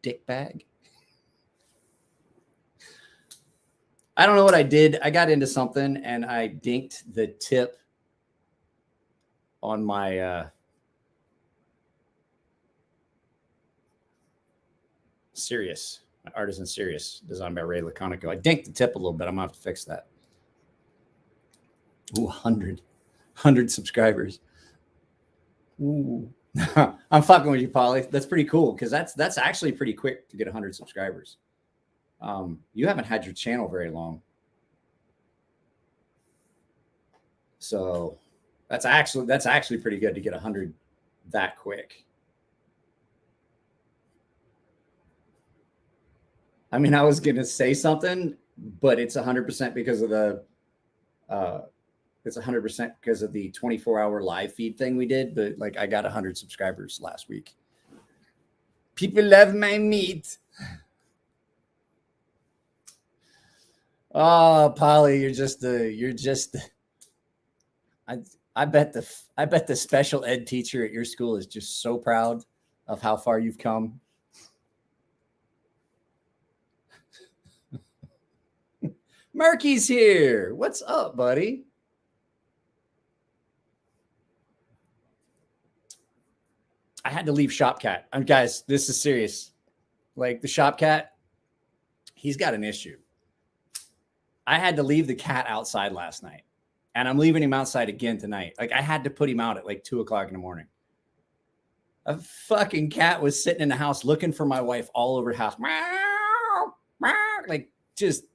Dick bag. I don't know what I did. I got into something and I dinked the tip on my Sirius, my Artisan Sirius, designed by Ray Laconico. I dinked the tip a little bit. I'm gonna have to fix that. Ooh, 100 subscribers. Ooh. I'm fucking with you, Polly. That's pretty cool because that's actually pretty quick to get 100 subscribers. You haven't had your channel very long, so that's actually pretty good to get 100 that quick. I mean, I was gonna say something, but it's 100% because of the it's 100% because of the 24-hour live feed thing we did. But like, I got 100 subscribers last week. People love my meat. Oh, Polly, I bet the special ed teacher at your school is just so proud of how far you've come. Murky's here. What's up, buddy? I had to leave Shopcat. Guys, this is serious. Like the Shopcat, he's got an issue. I had to leave the cat outside last night, and I'm leaving him outside again tonight. Like I had to put him out at like 2:00 in the morning. A fucking cat was sitting in the house looking for my wife all over the house. Meow, meow, like just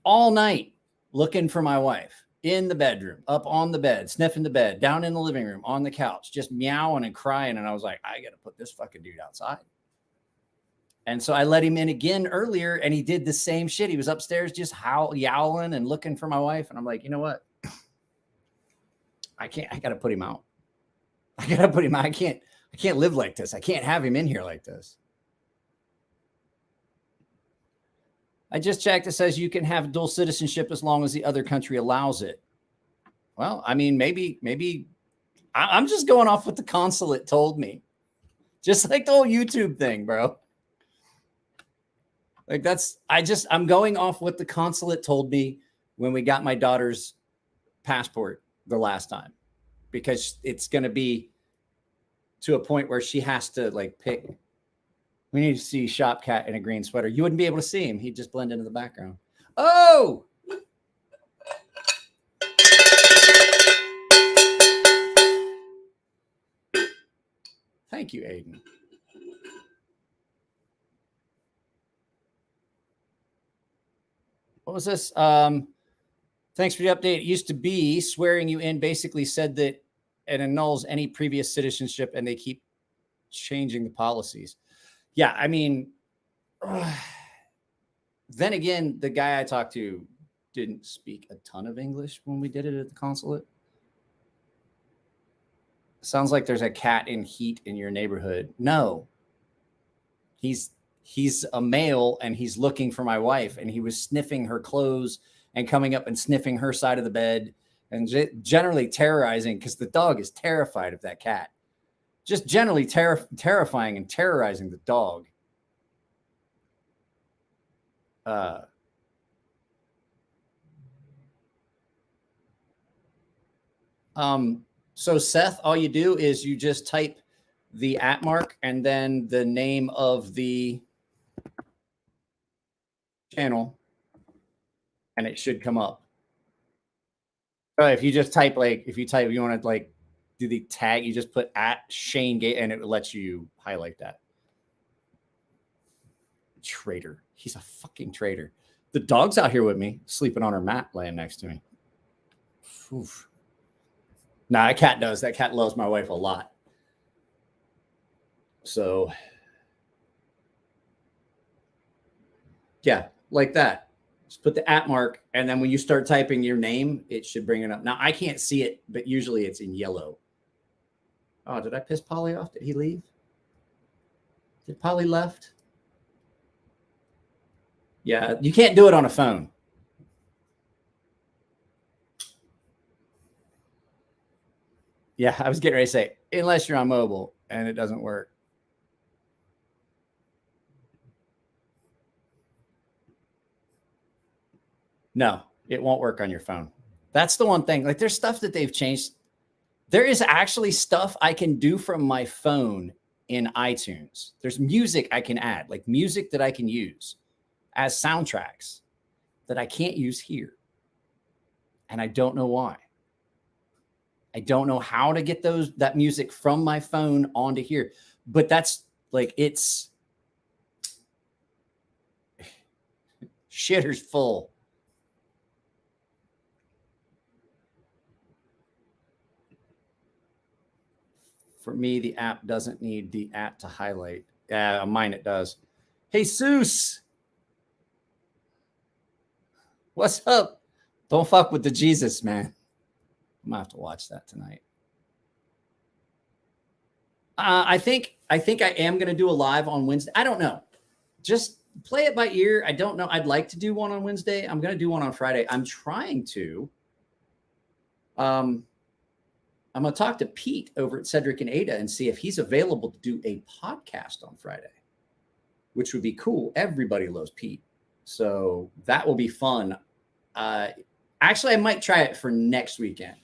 all night looking for my wife in the bedroom, up on the bed, sniffing the bed, down in the living room, on the couch, just meowing and crying. And I was like, I got to put this fucking dude outside. And so I let him in again earlier, and he did the same shit. He was upstairs just yowling and looking for my wife. And I'm like, you know what? I got to put him out. I got to put him out. I can't live like this. I can't have him in here like this. I just checked. It says you can have dual citizenship as long as the other country allows it. Well, I mean, maybe I'm just going off what the consulate told me. Just like the whole YouTube thing, bro. Like I'm going off what the consulate told me when we got my daughter's passport the last time, because it's going to be to a point where she has to like pick. We need to see Shopcat in a green sweater. You wouldn't be able to see him. He'd just blend into the background. Oh! Thank you, Aiden. What was this? Thanks for the update. It used to be swearing you in basically said that it annuls any previous citizenship, and they keep changing the policies. Yeah, I mean, then again, the guy I talked to didn't speak a ton of English when we did it at the consulate. Sounds like there's a cat in heat in your neighborhood. No, he's a male, and he's looking for my wife, and he was sniffing her clothes and coming up and sniffing her side of the bed and generally terrorizing, because the dog is terrified of that cat. Just generally terrifying and terrorizing the dog. So Seth, all you do is you just type the @ mark and then the name of the channel, and it should come up. If you just type you want to like do the tag, you just put @Shane Gate, and it lets you highlight that. Traitor. He's a fucking traitor. The dog's out here with me, sleeping on her mat, laying next to me. Oof. Nah, that cat does. That cat loves my wife a lot. So, yeah, like that. Just put the @ mark, and then when you start typing your name, it should bring it up. Now, I can't see it, but usually it's in yellow. Oh, did I piss Polly off? Did he leave? Did Polly left? Yeah, you can't do it on a phone. Yeah, I was getting ready to say, unless you're on mobile and it doesn't work. No, it won't work on your phone. That's the one thing. Like there's stuff that they've changed. There is actually stuff I can do from my phone in iTunes. There's music I can add, like music that I can use as soundtracks that I can't use here. And I don't know why. I don't know how to get that music from my phone onto here. But that's like it's shitter's full. For me, the app doesn't need the app to highlight. Mine it does. Hey, Seuss. What's up? Don't fuck with the Jesus, man. I'm gonna have to watch that tonight. I think I am gonna do a live on Wednesday. I don't know. Just play it by ear. I don't know. I'd like to do one on Wednesday. I'm gonna do one on Friday. I'm trying to. I'm gonna talk to Pete over at Cedric and Ada and see if he's available to do a podcast on Friday, which would be cool. Everybody loves Pete, so that will be fun. Actually, I might try it for next weekend.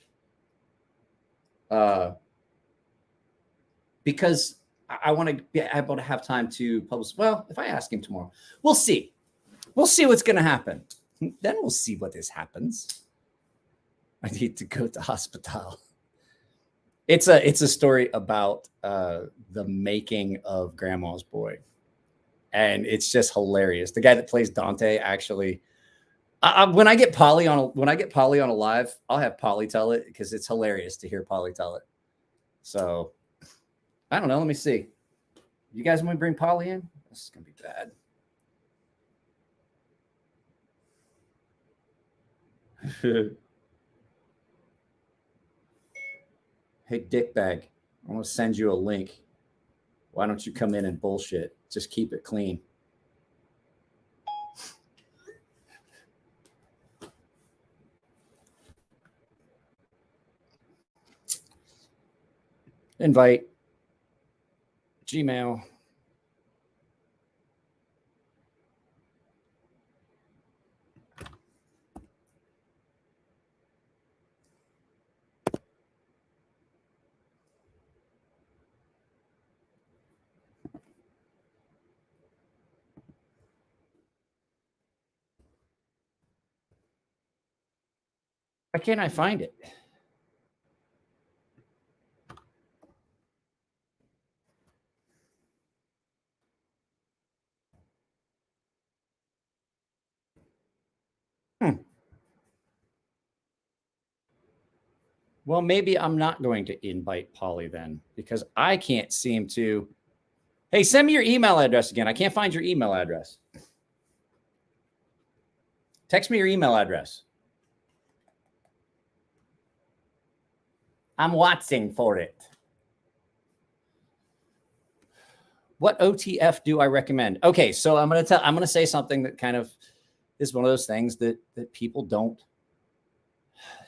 Because I want to be able to have time to publish. Well, if I ask him tomorrow, we'll see. We'll see what's going to happen. Then we'll see what this happens. I need to go to hospital. It's a story about the making of Grandma's Boy, and it's just hilarious. The guy that plays Dante actually. When I get Polly on a live, I'll have Polly tell it because it's hilarious to hear Polly tell it. So I don't know. Let me see. You guys want to bring Polly in? This is gonna be bad. Hey, dickbag, I want to send you a link. Why don't you come in and bullshit? Just keep it clean. Invite. Gmail. Why can't I find it? Well, maybe I'm not going to invite Polly then because I can't seem to. Hey, send me your email address again. I can't find your email address. Text me your email address. I'm watching for it. What OTF do I recommend? Okay, so I'm going to say something that kind of is one of those things that people don't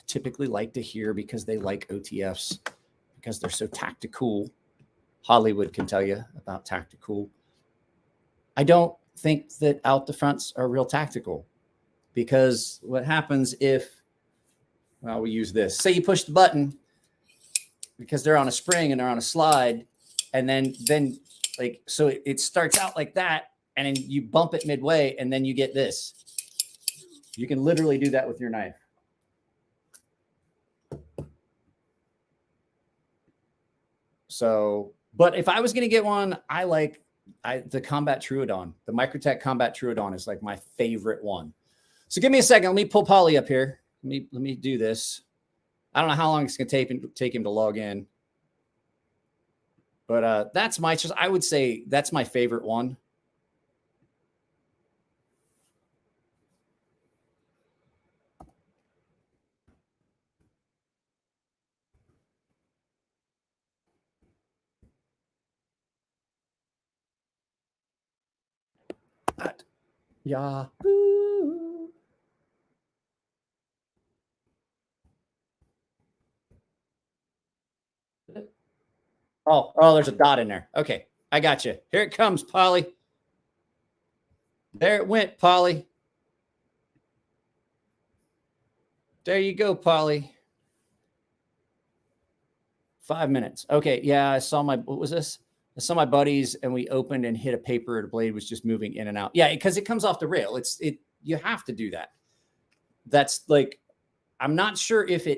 typically like to hear because they like OTFs because they're so tactical. Hollywood can tell you about tactical. I don't think that out the fronts are real tactical because what happens if, well, we use this. Say you push the button because they're on a spring and they're on a slide, and then like so it starts out like that, and then you bump it midway, and then you get this. You can literally do that with your knife. So, but if I was going to get one, I like the Combat Truodon. The Microtech Combat Truodon is like my favorite one. So give me a second. Let me pull Polly up here. Let me do this. I don't know how long it's going to take him to log in. But that's I would say that's my favorite one. Yahoo! Oh, there's a dot in there. Okay, I got you. Here it comes, Polly. There it went, Polly. There you go, Polly. 5 minutes. Okay, yeah, I saw what was this? I saw my buddies and we opened and hit a paper. The blade was just moving in and out. Yeah, because it comes off the rail. You have to do that. That's like, I'm not sure if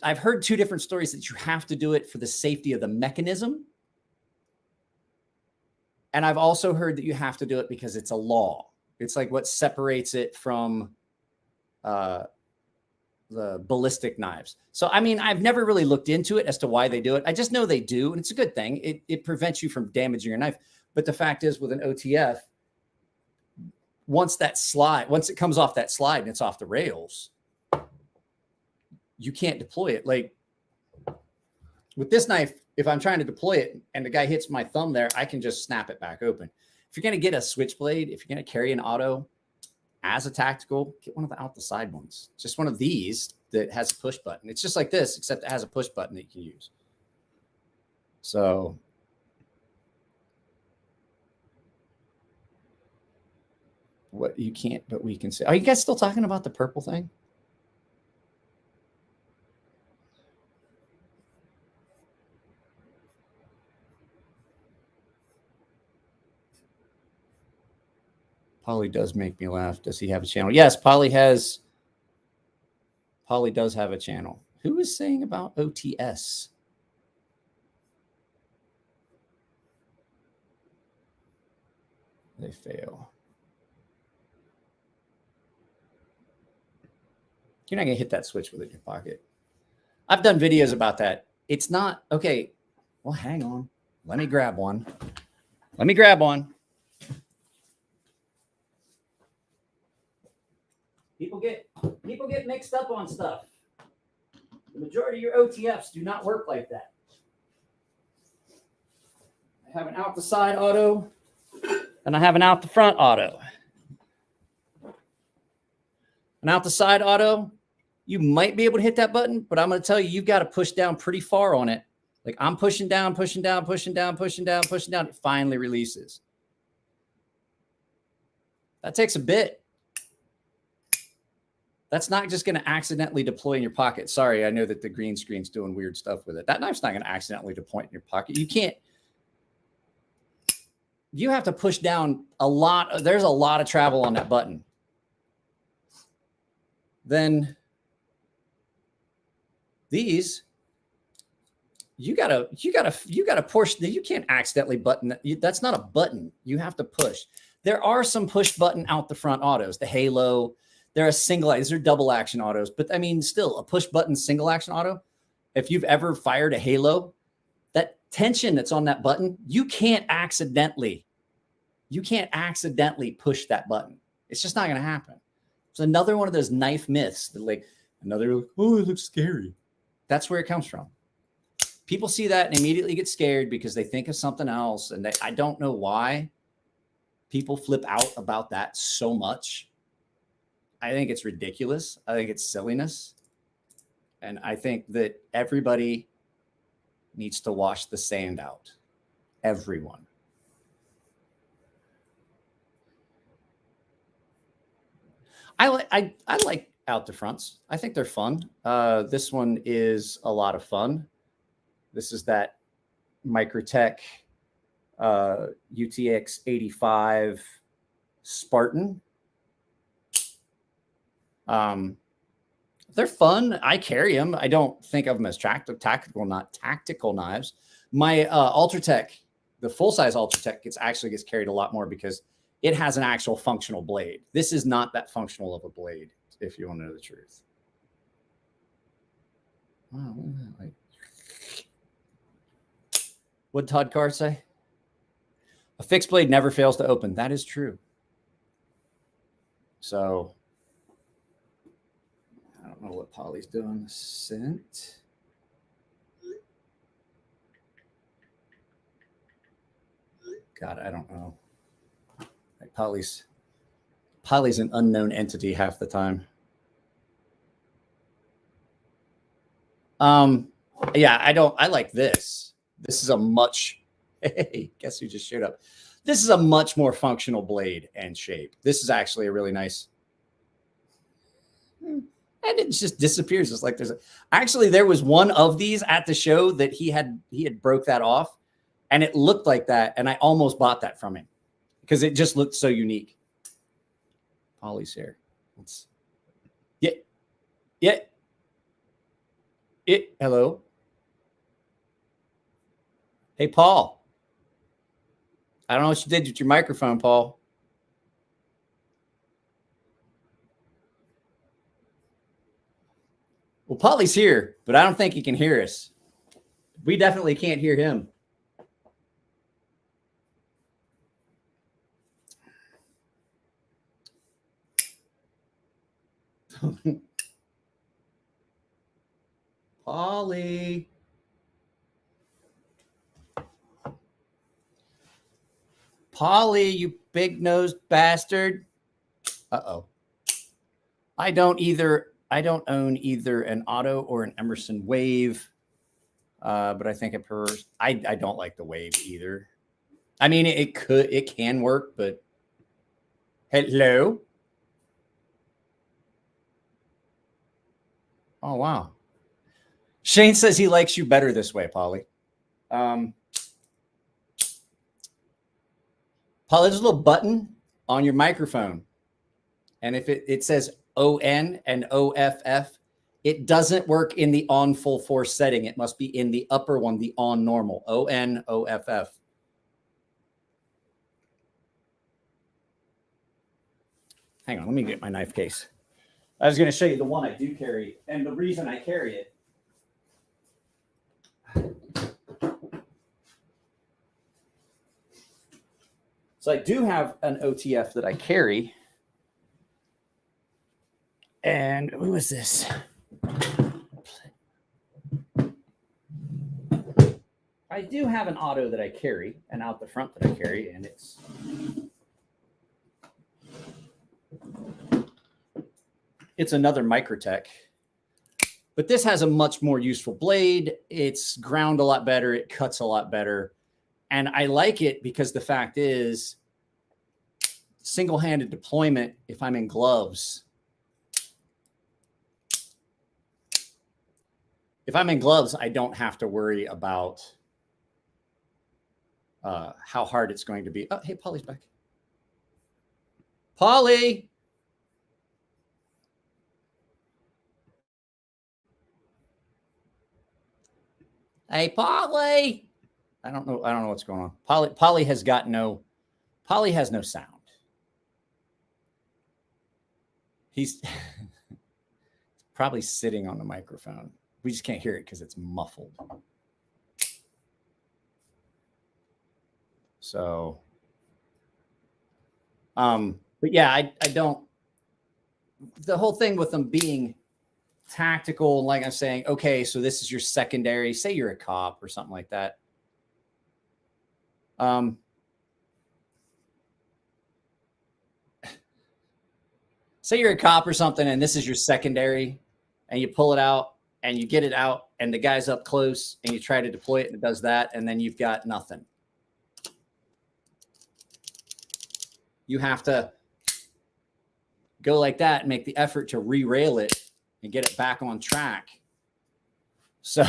I've heard two different stories that you have to do it for the safety of the mechanism. And I've also heard that you have to do it because it's a law. It's like what separates it from the ballistic knives. So, I mean, I've never really looked into it as to why they do it. I just know they do, and it's a good thing. It prevents you from damaging your knife. But the fact is, with an OTF, once it comes off that slide and it's off the rails, you can't deploy it. Like with this knife, if I'm trying to deploy it and the guy hits my thumb there, I can just snap it back open. If you're going to get a switchblade, if you're going to carry an auto as a tactical, get one of the out the side ones. Just one of these that has a push button. It's just like this, except it has a push button that you can use. So what you can't, but we can say, are you guys still talking about the purple thing? Polly does make me laugh. Does he have a channel? Yes, Polly does have a channel. Who is saying about OTS? They fail. You're not going to hit that switch with it in your pocket. I've done videos about that. It's not, okay, well, hang on. Let me grab one. People get mixed up on stuff. The majority of your OTFs do not work like that. I have an out the side auto, and I have an out the front auto. An out the side auto, you might be able to hit that button, but I'm going to tell you, you've got to push down pretty far on it. Like I'm pushing down. It finally releases. That takes a bit. That's not just going to accidentally deploy in your pocket. Sorry, I know that the green screen's doing weird stuff with it. That knife's not going to accidentally deploy in your pocket. You can't. You have to push down a lot. There's a lot of travel on that button. Then these, you gotta push. You can't accidentally button that. That's not a button. You have to push. There are some push button out the front autos. The Halo. They're a single. These are double action autos, but I mean, still a push button single action auto. If you've ever fired a Halo, that tension that's on that button, you can't accidentally push that button. It's just not going to happen. It's another one of those knife myths that oh, it looks scary. That's where it comes from. People see that and immediately get scared because they think of something else. And I don't know why people flip out about that so much. I think it's ridiculous. I think it's silliness. And I think that everybody needs to wash the sand out. Everyone. I like out the fronts. I think they're fun. This one is a lot of fun. This is that Microtech UTX 85 Spartan. They're fun. I carry them. I don't think of them as tactical, not tactical knives. My Ultratech, the full-size Ultratech gets carried a lot more because it has an actual functional blade. This is not that functional of a blade, if you want to know the truth. Wow, what'd Todd Carr say? A fixed blade never fails to open. That is true. So I don't know what Polly's doing. Sent. God, I don't know. Like Poly's an unknown entity half the time. Yeah, I like this. This is a much, hey, guess who just showed up? This is a much more functional blade and shape. This is actually a really nice, and it just disappears. It's like there was one of these at the show that he had broke that off, and it looked like that, and I almost bought that from him because it just looked so unique. Poly's here. Yeah. Hello. Hey, Paul. I don't know what you did with your microphone, Paul. Well, Polly's here, but I don't think he can hear us. We definitely can't hear him. Polly. Polly, you big-nosed bastard. Uh-oh. I don't own either an Otto or an Emerson Wave, but I think I don't like the Wave either. I mean, it can work, but hello. Oh, wow. Shane says he likes you better this way, Polly. Polly, there's a little button on your microphone. And if it says ON and OFF, it doesn't work in the on full force setting. It must be in the upper one, the on normal, ON, OFF. Hang on, let me get my knife case. I was going to show you the one I do carry and the reason I carry it. So I do have an OTF that I carry. And who is this? I do have an Otto that I carry, and out the front that I carry, and it's another Microtech. But this has a much more useful blade. It's ground a lot better. It cuts a lot better. And I like it because the fact is, single-handed deployment, if I'm in gloves, I don't have to worry about how hard it's going to be. Oh, hey, Polly's back. Polly. Hey, Polly. I don't know what's going on. Polly has no sound. He's probably sitting on the microphone. We just can't hear it because it's muffled. So, but yeah, I don't, the whole thing with them being tactical, like I'm saying, okay, so this is your secondary, say you're a cop or something like that. Say you're a cop or something, and this is your secondary, and you pull it out and you get it out and the guy's up close and you try to deploy it and it does that. And then you've got nothing. You have to go like that and make the effort to re-rail it and get it back on track. So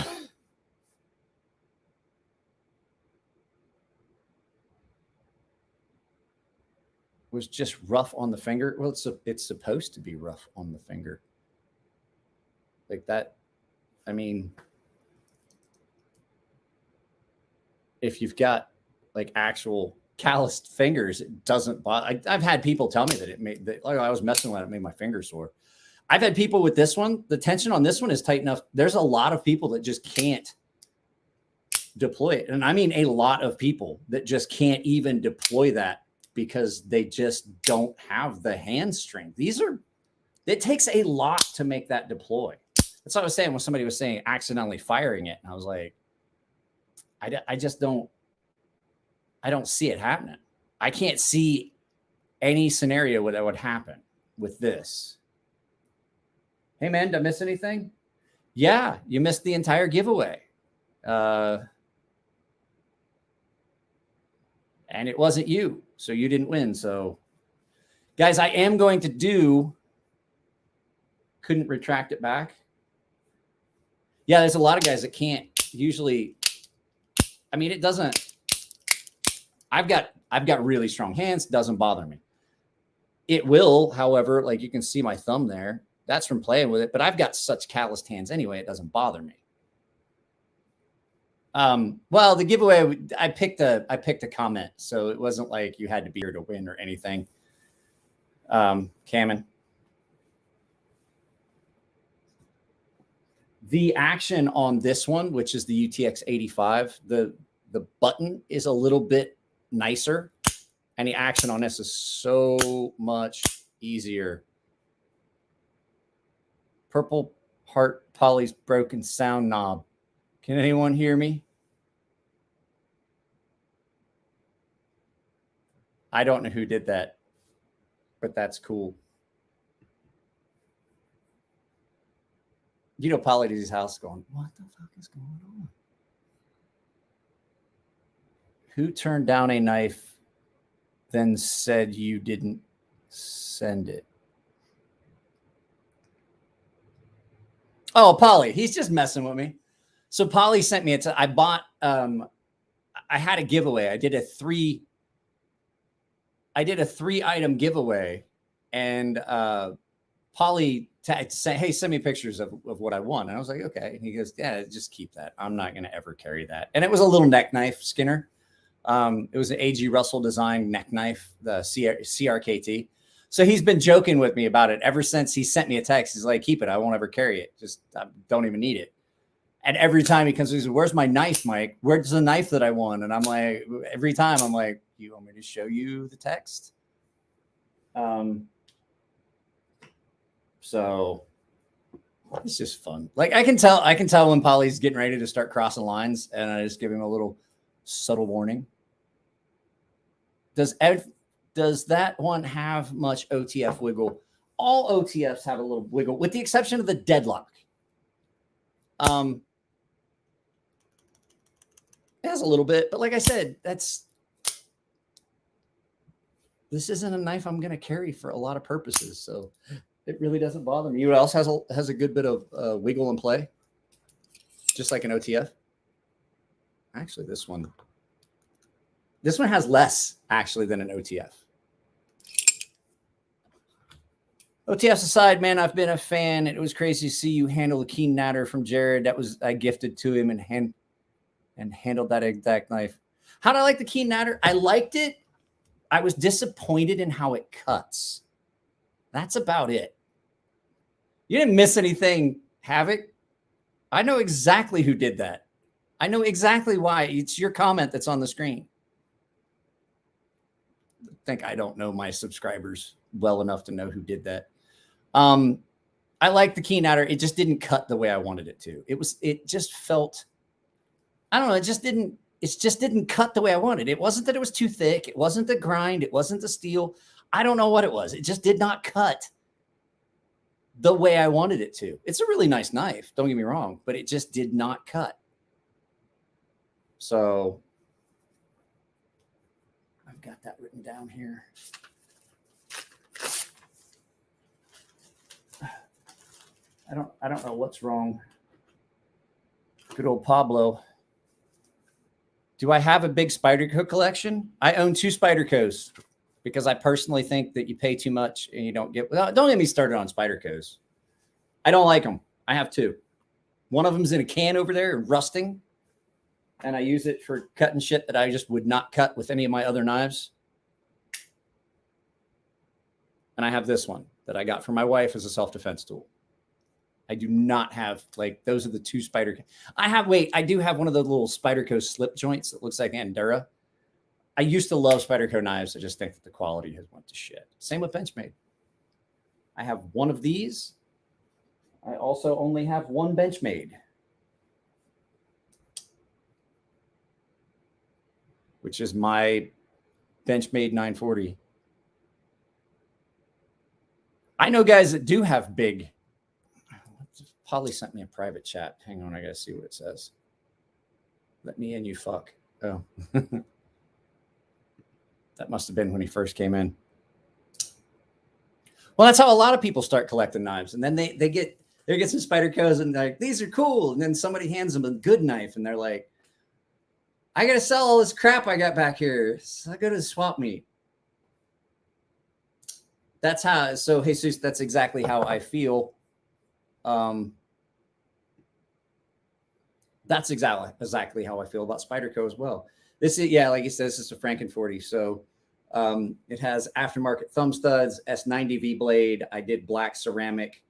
was just rough on the finger. Well, it's supposed to be rough on the finger. Like that. I mean, if you've got like actual calloused fingers, it doesn't bother. I've had people tell me that it made that, like, I was messing with it, made my fingers sore. I've had people with this one, the tension on this one is tight enough. There's a lot of people that just can't deploy it. And I mean, a lot of people that just can't even deploy that because they just don't have the hand strength. It takes a lot to make that deploy. That's what I was saying when somebody was saying accidentally firing it. And I was like, I just don't see it happening. I can't see any scenario that would happen with this. Hey man, did I miss anything? Yeah, you missed the entire giveaway. And it wasn't you, so you didn't win. So guys, I am going to do, couldn't retract it back. Yeah, there's a lot of guys that can't usually. I mean, it doesn't. I've got really strong hands. Doesn't bother me. It will, however, like you can see my thumb there. That's from playing with it. But I've got such calloused hands anyway. It doesn't bother me. Well, the giveaway, I picked a comment, so it wasn't like you had to be here to win or anything. Cameron. The action on this one, which is the UTX 85, the button is a little bit nicer, and the action on this is so much easier. Purple Heart Polly's broken sound knob. Can anyone hear me? I don't know who did that, but that's cool. You know, Polly's house going, what the fuck is going on? Who turned down a knife, then said you didn't send it? Oh, Polly, he's just messing with me. So Polly sent me I bought, I had a giveaway. I did a three item giveaway, and Polly said, hey, send me pictures of what I won. And I was like, okay. And he goes, yeah, just keep that. I'm not going to ever carry that. And it was a little neck knife, Skinner. It was an A.G. Russell design neck knife, the CRKT. So he's been joking with me about it ever since he sent me a text. He's like, keep it. I won't ever carry it. Just I don't even need it. And every time he comes, he says, where's my knife, Mike? Where's the knife that I won? And I'm like, every time I'm like, you want me to show you the text? So it's just fun. Like I can tell when Polly's getting ready to start crossing lines, and I just give him a little subtle warning. Does that one have much OTF wiggle? All OTFs have a little wiggle, with the exception of the deadlock. It has a little bit, but like I said, this isn't a knife I'm going to carry for a lot of purposes, so it really doesn't bother me. You else has a good bit of wiggle and play, just like an OTF. Actually, this one has less actually than an OTF. OTFs aside, man, I've been a fan. It was crazy to see you handle the keen natter from Jared. That was I gifted to him and handled that exact knife. How did I like the keen natter? I liked it. I was disappointed in how it cuts. That's about it. You didn't miss anything, Havoc. I know exactly who did that. I know exactly why. It's your comment that's on the screen. I think I don't know my subscribers well enough to know who did that. I like the keen natter. It just didn't cut the way I wanted it to. It just felt, I don't know. It just didn't cut the way I wanted. It wasn't that it was too thick. It wasn't the grind. It wasn't the steel. I don't know what it was. It just did not cut the way I wanted it to. It's a really nice knife. Don't get me wrong, but it just did not cut. So I've got that written down here. I don't know what's wrong. Good old Pablo. Do I have a big Spyderco collection? I own 2 Spydercos because I personally think that you pay too much and you don't get. Don't get me started on Spydercos. I don't like them. I have 2. One of them's in a can over there and rusting, and I use it for cutting shit that I just would not cut with any of my other knives. And I have this one that I got from my wife as a self-defense tool. I do not have, like, those are the 2 Spyderco. I do have one of the little Spyderco slip joints that looks like Andorra. I used to love Spyderco knives. I just think that the quality has went to shit. Same with Benchmade. I have one of these. I also only have one Benchmade, which is my Benchmade 940. I know guys that do have big. Polly sent me a private chat. Hang on, I gotta see what it says. Let me in, you fuck. Oh. That must have been when he first came in. Well, that's how a lot of people start collecting knives. And then they get some Spydercos and they're like, these are cool. And then somebody hands them a good knife and they're like, I got to sell all this crap I got back here. So I go to the swap meet. That's how, so Jesus, that's exactly how I feel. That's exactly how I feel about Spyderco as well. This is, yeah, like he says, this is a Franken 40. So it has aftermarket thumb studs, S90V blade. I did black ceramic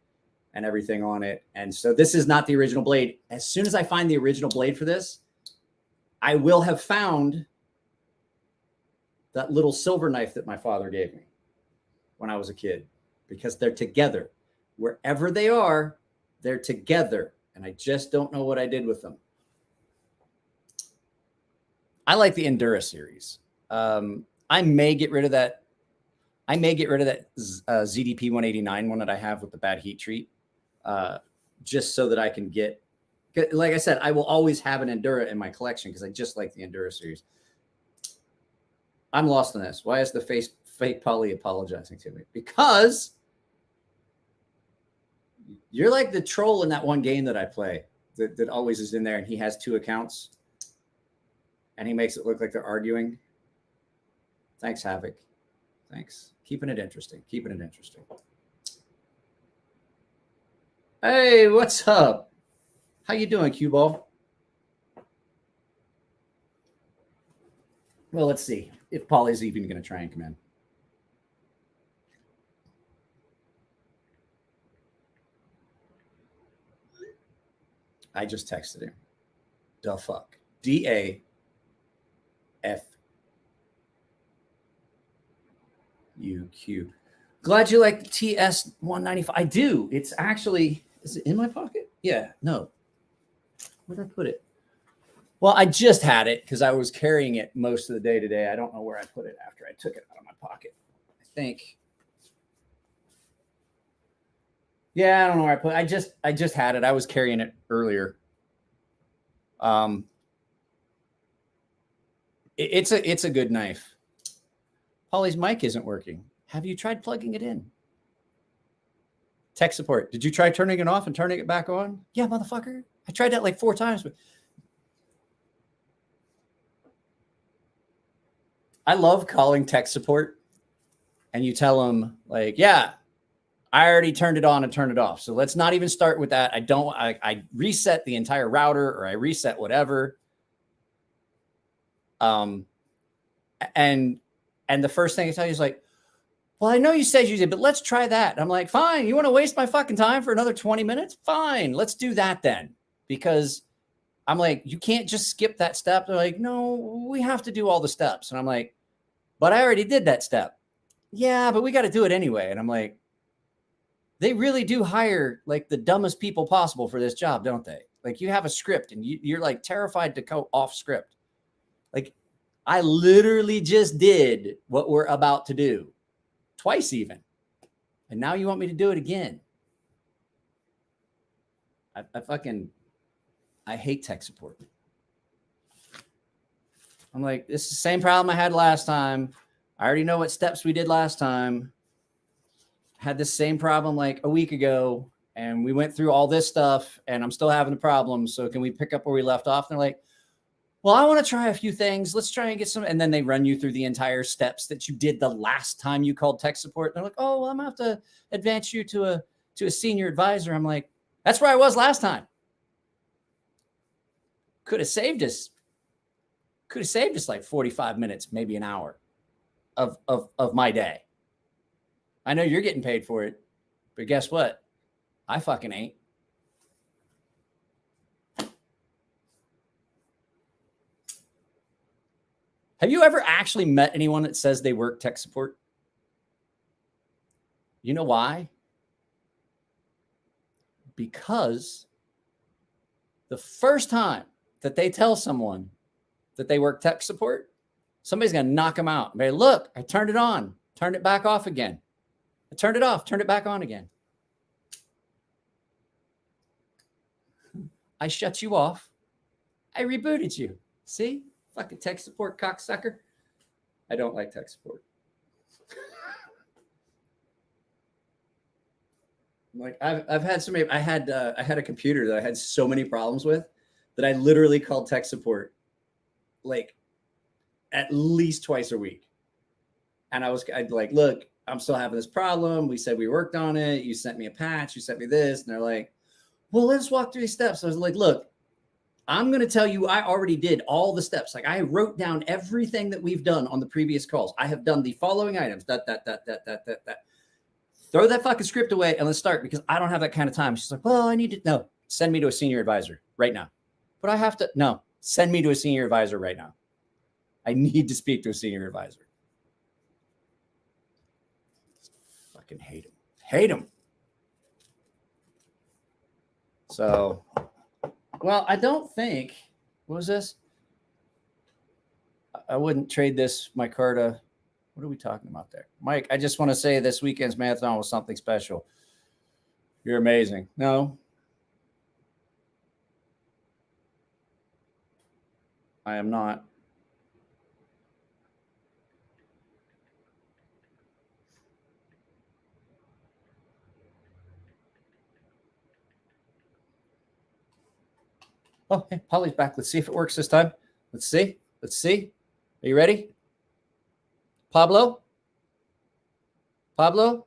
and everything on it. And so this is not the original blade. As soon as I find the original blade for this, I will have found that little silver knife that my father gave me when I was a kid, because they're together. Wherever they are, they're together. And I just don't know what I did with them. I like the Endura series. I may get rid of that. I may get rid of that ZDP 189 one that I have with the bad heat treat, just so that I can get, like I said, I will always have an Endura in my collection because I just like the Endura series. I'm lost on this. Why is the fake Polly apologizing to me? Because you're like the troll in that one game that I play that always is in there, and he has 2 accounts and he makes it look like they're arguing. Thanks, Havoc. Thanks. Keeping it interesting. Keeping it interesting. Hey, what's up? How you doing, Cue Ball? Well, let's see if Polly's even going to try and come in. I just texted him. The fuck. DAFU. Glad you like the TS 195. I do. It's actually, is it in my pocket? Yeah, no. Where did I put it? Well, I just had it because I was carrying it most of the day today. I don't know where I put it after I took it out of my pocket. I think. Yeah, I don't know where I put it. I just had it. I was carrying it earlier. It's a good knife. Polly's mic isn't working. Have you tried plugging it in? Tech support. Did you try turning it off and turning it back on? Yeah, motherfucker. I tried that like 4 times. But I love calling tech support and you tell them like, yeah, I already turned it on and turned it off. So let's not even start with that. I reset the entire router or I reset whatever. And the first thing I tell you is like, well, I know you said you did, but let's try that. I'm like, fine. You want to waste my fucking time for another 20 minutes? Fine. Let's do that then. Because I'm like, you can't just skip that step. They're like, no, we have to do all the steps. And I'm like, but I already did that step. Yeah, but we got to do it anyway. And I'm like, they really do hire like the dumbest people possible for this job, don't they? Like you have a script and you're like terrified to go off script. Like I literally just did what we're about to do twice even. And now you want me to do it again. I hate tech support. I'm like, this is the same problem I had last time. I already know what steps we did last time. Had this same problem like a week ago and we went through all this stuff and I'm still having the problem. So can we pick up where we left off? And they're like, well, I want to try a few things. Let's try and get some. And then they run you through the entire steps that you did the last time you called tech support. And they're like, oh, well, I'm going to have to advance you to a senior advisor. I'm like, that's where I was last time. Could have saved us like 45 minutes, maybe an hour of my day. I know you're getting paid for it, but guess what? I fucking ain't. Have you ever actually met anyone that says they work tech support? You know why? Because the first time that they tell someone that they work tech support, somebody's going to knock them out. Hey, look, I turned it on, turned it back off again. I turned it off, turned it back on again. I shut you off. I rebooted you. See? Fucking tech support cocksucker. I don't like tech support. Like I've had so many. I had a computer that I had so many problems with that I literally called tech support like at least twice a week. And I'd like, look, I'm still having this problem. We said we worked on it. You sent me a patch. You sent me this. And they're like, well, let's walk through these steps. I was like, look, I'm going to tell you, I already did all the steps. Like I wrote down everything that we've done on the previous calls. I have done the following items. That. Throw that fucking script away and let's start because I don't have that kind of time. She's like, well, I need to, no, send me to a senior advisor right now. But I have to, no, send me to a senior advisor right now. I need to speak to a senior advisor. Fucking hate him. Hate him. So, well, I don't think, what was this? I wouldn't trade this, my Carta. What are we talking about there? Mike, I just want to say this weekend's marathon was something special. You're amazing. No. I am not. Oh, hey, Polly's back. Let's see if it works this time. Let's see. Let's see. Are you ready? Pablo? Pablo?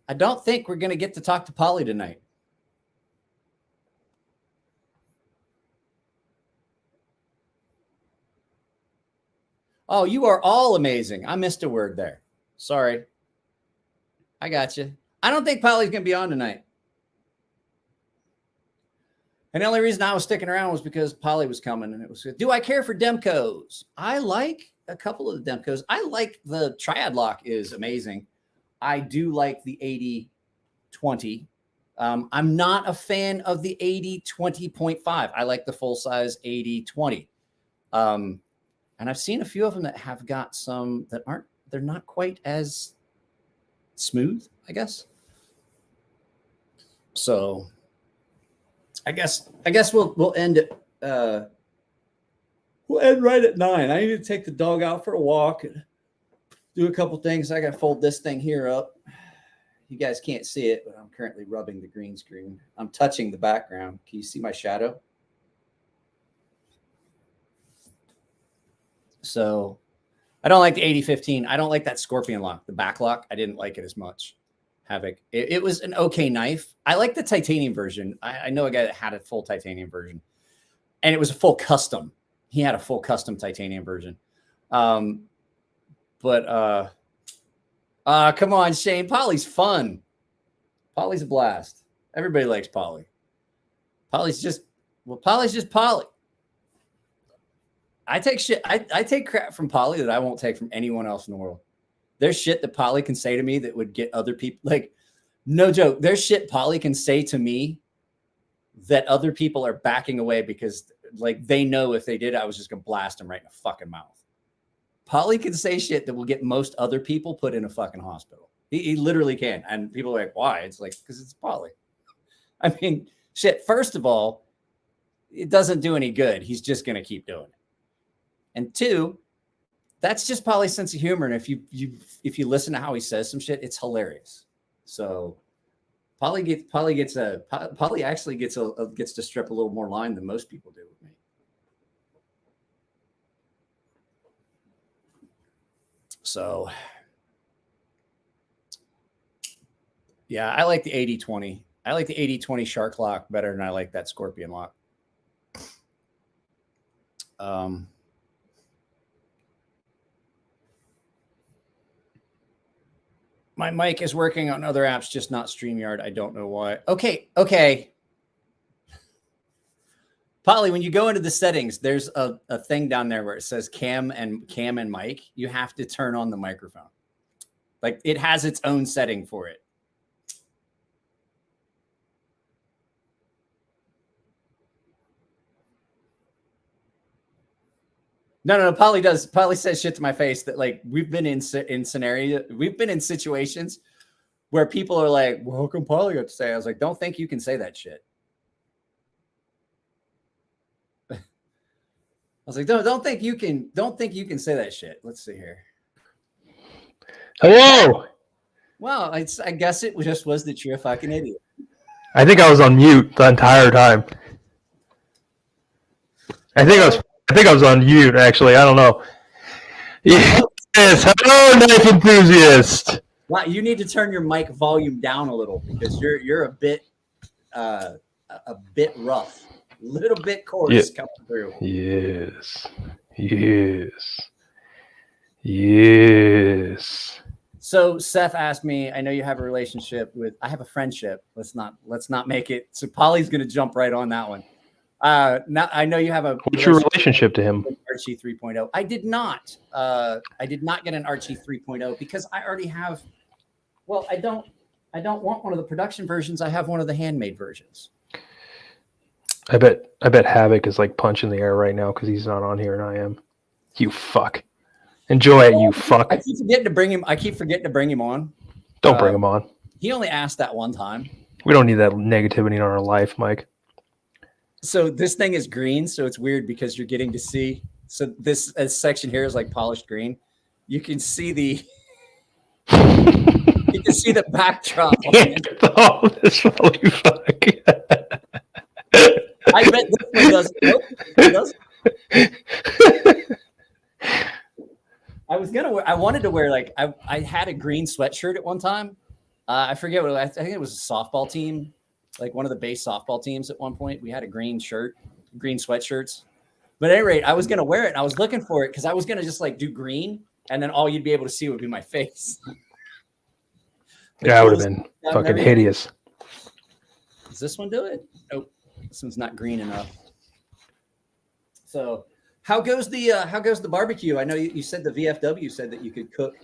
I don't think we're going to get to talk to Polly tonight. Oh, you are all amazing. I missed a word there. Sorry. I got you. I don't think Polly's going to be on tonight. And the only reason I was sticking around was because Polly was coming and it was, do I care for Demcos? I like a couple of the Demcos. I like the Triad Lock is amazing. I do like the 80-20. I'm not a fan of the 80-20.5. I like the full size 80-20. And I've seen a few of them that have got some that aren't, they're not quite as smooth, I guess. So I guess we'll end it. We'll end right at 9. I need to take the dog out for a walk and do a couple things. I got to fold this thing here up. You guys can't see it, but I'm currently rubbing the green screen. I'm touching the background. Can you see my shadow? So I don't like the 80-15. I don't like that Scorpion lock, the back lock. I didn't like it as much. Havoc. It was an okay knife. I like the titanium version. I know a guy that had a full titanium version, and it was a full custom. He had a full custom titanium version. But come on, Shane. Polly's fun. Polly's a blast. Everybody likes Polly. Polly's just Polly. I take shit. I take crap from Polly that I won't take from anyone else in the world. There's shit that Polly can say to me that would get other people, like, no joke. There's shit Polly can say to me that other people are backing away because, like, they know if they did, I was just going to blast them right in the fucking mouth. Polly can say shit that will get most other people put in a fucking hospital. He literally can. And people are like, why? It's like, because it's Polly. I mean, shit, first of all, it doesn't do any good. He's just going to keep doing it. And two, that's just Polly's sense of humor. And if you listen to how he says some shit, it's hilarious. So Polly actually gets to strip a little more line than most people do with me. So yeah, I like the 80-20. I like the 80-20 shark lock better than I like that Scorpion lock. My mic is working on other apps, just not StreamYard. I don't know why. Okay. Polly, when you go into the settings, there's a thing down there where it says cam and mic. You have to turn on the microphone. Like, it has its own setting for it. No. Polly does. Polly says shit to my face that like we've been in situations where people are like, well, how come Polly got to say? I was like, don't think you can say that shit. I was like, don't think you can say that shit. Let's see here. Hello. Well, I guess it just was that you're a fucking idiot. I think I was on mute the entire time. I think I was on mute, actually. I don't know. Yes. Hello, knife enthusiast. Well, you need to turn your mic volume down a little because you're a bit rough, a little bit coarse coming through. Yes. So Seth asked me, I know you have a relationship with, I have a friendship. Let's not make it. So Polly's going to jump right on that one. Now I know you have a. What's your relationship to him? Archie 3.0. I did not get an Archie 3.0 because I already have. Well, I don't want one of the production versions. I have one of the handmade versions. I bet Havoc is like punching the air right now because he's not on here and I am. You fuck. Enjoy it, you fuck. I keep forgetting to bring him on. Don't bring him on. He only asked that one time. We don't need that negativity in our life, Mike. So this thing is green, so it's weird because you're getting to see. So this section here is like polished green. You can see the you can see the backdrop. Oh, this holy fuck. I bet this one does. Nope, it does. I wanted to wear like I had a green sweatshirt at one time. I forget what I think it was a softball team, like one of the base softball teams at one point. We had a green sweatshirts. But at any rate, I was gonna wear it and I was looking for it because I was gonna just like do green and then all you'd be able to see would be my face. That would have been fucking hideous. Does this one do it? Nope. This one's not green enough. So how goes the barbecue? I know you said the VFW said that you could cook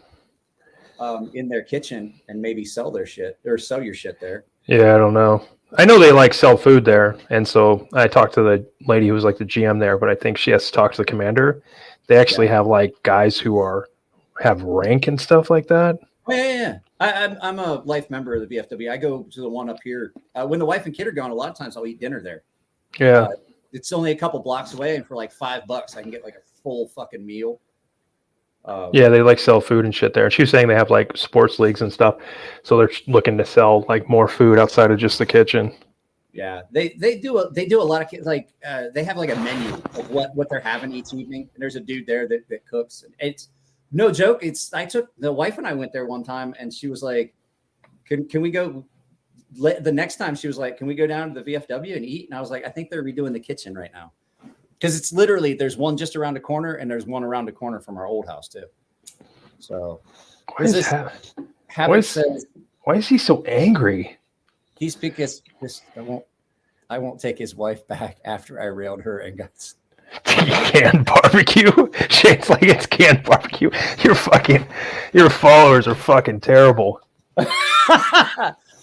in their kitchen and maybe sell their shit or sell your shit there. Yeah, I don't know. I know they like sell food there, and so I talked to the lady who was like the GM there, but I think she has to talk to the commander. They actually have like guys who have rank and stuff like that. Oh, yeah. I'm a life member of the VFW. I go to the one up here when the wife and kid are gone. A lot of times I'll eat dinner there. Yeah. It's only a couple blocks away, and for like $5, I can get like a full fucking meal. Yeah, they like sell food and shit there. She was saying they have like sports leagues and stuff, so they're looking to sell like more food outside of just the kitchen. Yeah, they do a lot of like they have like a menu of what they're having each evening. And there's a dude there that cooks. And it's no joke. I took the wife and I went there one time, and she was like, "Can we go?" The next time she was like, "Can we go down to the VFW and eat?" And I was like, "I think they're redoing the kitchen right now." Because it's literally there's one just around the corner and there's one around the corner from our old house too. So why is he so angry? He's because I won't take his wife back after I railed her and got canned barbecue. Shane's like, it's canned barbecue. Your followers are fucking terrible.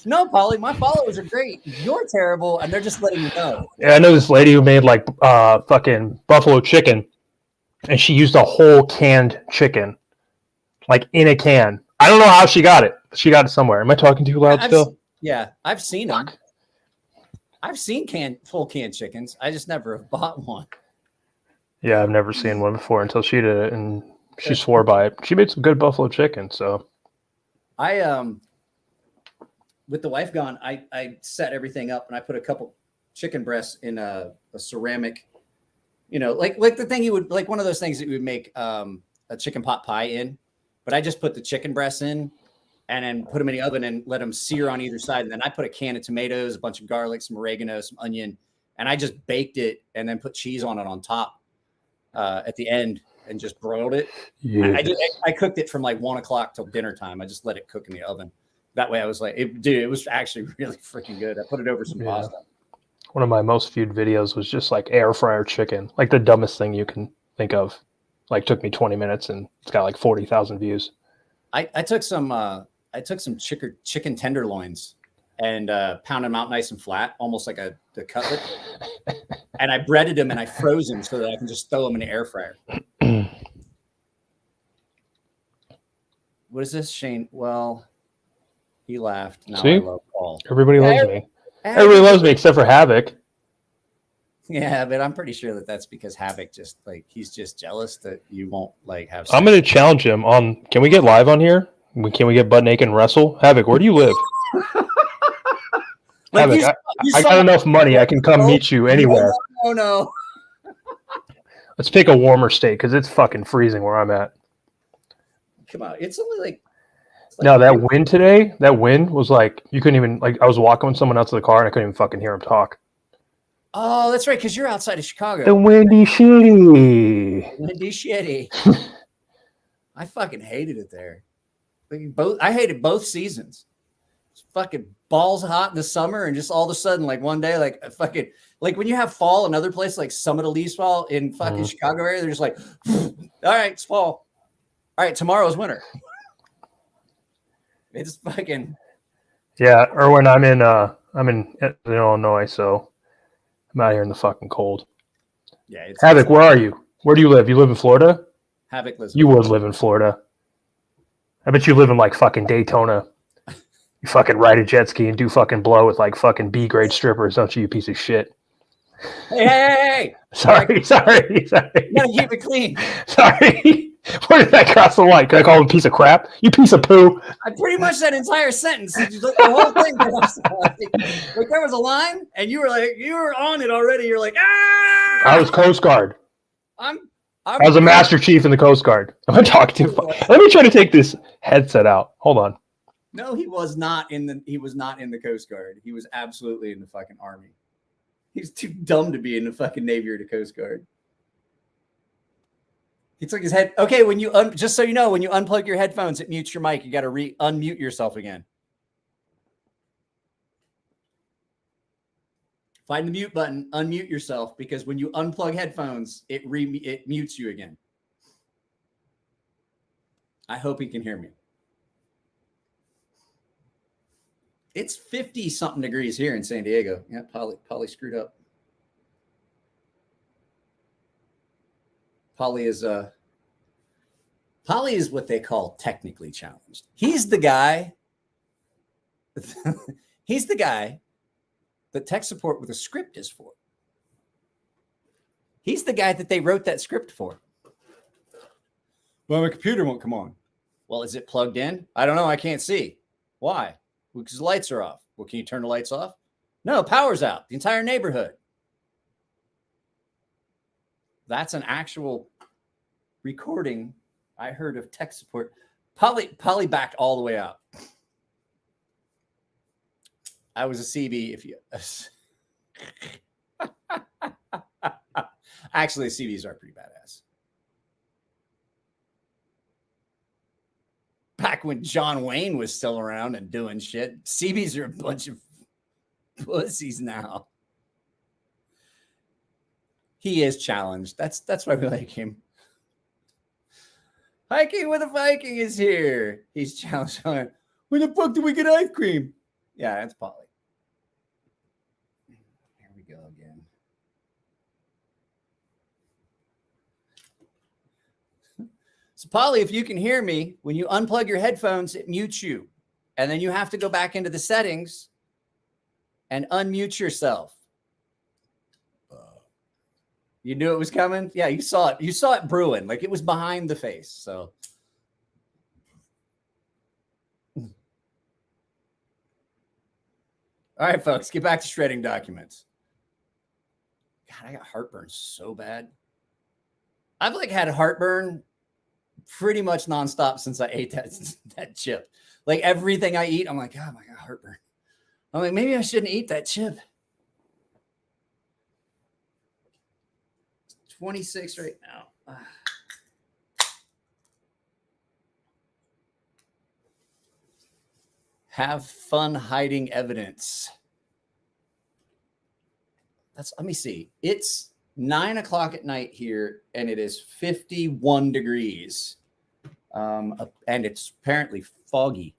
No, Polly, my followers are great. You're terrible, and they're just letting you know. Yeah, I know this lady who made like fucking buffalo chicken, and she used a whole canned chicken, like in a can. I don't know how she got it. She got it somewhere. Am I talking too loud still? Yeah, I've seen them. I've seen full canned chickens. I just never have bought one. Yeah, I've never seen one before until she did it, and she swore by it. She made some good buffalo chicken, so. With the wife gone, I set everything up and I put a couple chicken breasts in a ceramic, like the thing you would like one of those things that you would make a chicken pot pie in, but I just put the chicken breasts in and then put them in the oven and let them sear on either side. And then I put a can of tomatoes, a bunch of garlic, some oregano, some onion, and I just baked it and then put cheese on it on top at the end and just broiled it. Yes. I cooked it from like 1 o'clock till dinner time. I just let it cook in the oven. That way I was like, it was actually really freaking good. I put it over some pasta. One of my most viewed videos was just like air fryer chicken, like the dumbest thing you can think of. Like took me 20 minutes and it's got like 40,000 views. I took some chicken tenderloins and pounded them out nice and flat, almost like the cutlet. And I breaded them and I froze them so that I can just throw them in the air fryer. What is this, Shane? Well, he laughed. Now See? I love Paul. Everybody loves me. Everybody Everybody loves me except for Havoc. Yeah, but I'm pretty sure that that's because Havoc just like he's just jealous that you won't like have sex. I'm going to challenge him on. Can we get live on here? Can we get butt naked and wrestle? Havoc, where do you live? Like Havoc, I got enough money. I can come meet you anywhere. No. Let's pick a warmer state because it's fucking freezing where I'm at. Come on, it's only like no, that wind today, that wind was like, you couldn't even, like, I was walking with someone out to the car and I couldn't even fucking hear him talk. Oh, that's right, because you're outside of Chicago. The windy shitty. Windy shitty. I fucking hated it there. Like I hated both seasons. It's fucking balls hot in the summer and just all of a sudden, like one day, like fucking, like when you have fall in other places, like Summit of Leaves fall in fucking Chicago area, they're just like, all right, it's fall. All right, tomorrow's winter. It's fucking yeah. Erwin, I'm in Illinois, so I'm out here in the fucking cold. Yeah. It's Havoc, where are you? Where do you live? You live in Florida? Havoc lives. You would live in Florida. I bet you live in like fucking Daytona. You fucking ride a jet ski and do fucking blow with like fucking B grade strippers, don't you? You piece of shit. Hey! Sorry. You gotta keep it clean. Sorry. Where did that cross the line? Can I call him a piece of crap? You piece of poo. I pretty much that entire sentence. The whole thing. Like there was a line, and you were on it already. You're like, ah! I was Coast Guard. I was a Master Chief in the Coast Guard. I'm gonna talk to. Let me try to take this headset out. Hold on. No, he was not in the Coast Guard. He was absolutely in the fucking Army. He's too dumb to be in the fucking Navy or the Coast Guard. He took his head. Okay, when you just so you know, when you unplug your headphones, it mutes your mic. You got to unmute yourself again. Find the mute button, unmute yourself, because when you unplug headphones, it mutes you again. I hope he can hear me. It's 50 something degrees here in San Diego. Yeah, Polly screwed up. Polly is what they call technically challenged. He's the guy. He's the guy that tech support with a script is for. He's the guy that they wrote that script for. Well, my computer won't come on. Well, is it plugged in? I don't know. I can't see. Why? Because the lights are off. Well, can you turn the lights off? No, power's out. The entire neighborhood. That's an actual recording I heard of tech support. Polly backed all the way out. I was a CB. If you actually, CBs are pretty badass. Back when John Wayne was still around and doing shit, CBs are a bunch of pussies now. He is challenged. That's why we like him. Hiking with a Viking is here. He's challenged. When the fuck do we get ice cream? Yeah, that's Polly. Here we go again. So, Polly, if you can hear me, when you unplug your headphones, it mutes you. And then you have to go back into the settings and unmute yourself. You knew it was coming? Yeah, you saw it. You saw it brewing. Like it was behind the face. So. All right, folks, get back to shredding documents. God, I got heartburn so bad. I've like had heartburn pretty much nonstop since I ate that chip. Like everything I eat, I'm like, oh my God, heartburn. I'm like, maybe I shouldn't eat that chip. 26 right now. Have fun hiding evidence. Let me see. It's 9 o'clock at night here, and it is 51 degrees. And it's apparently foggy.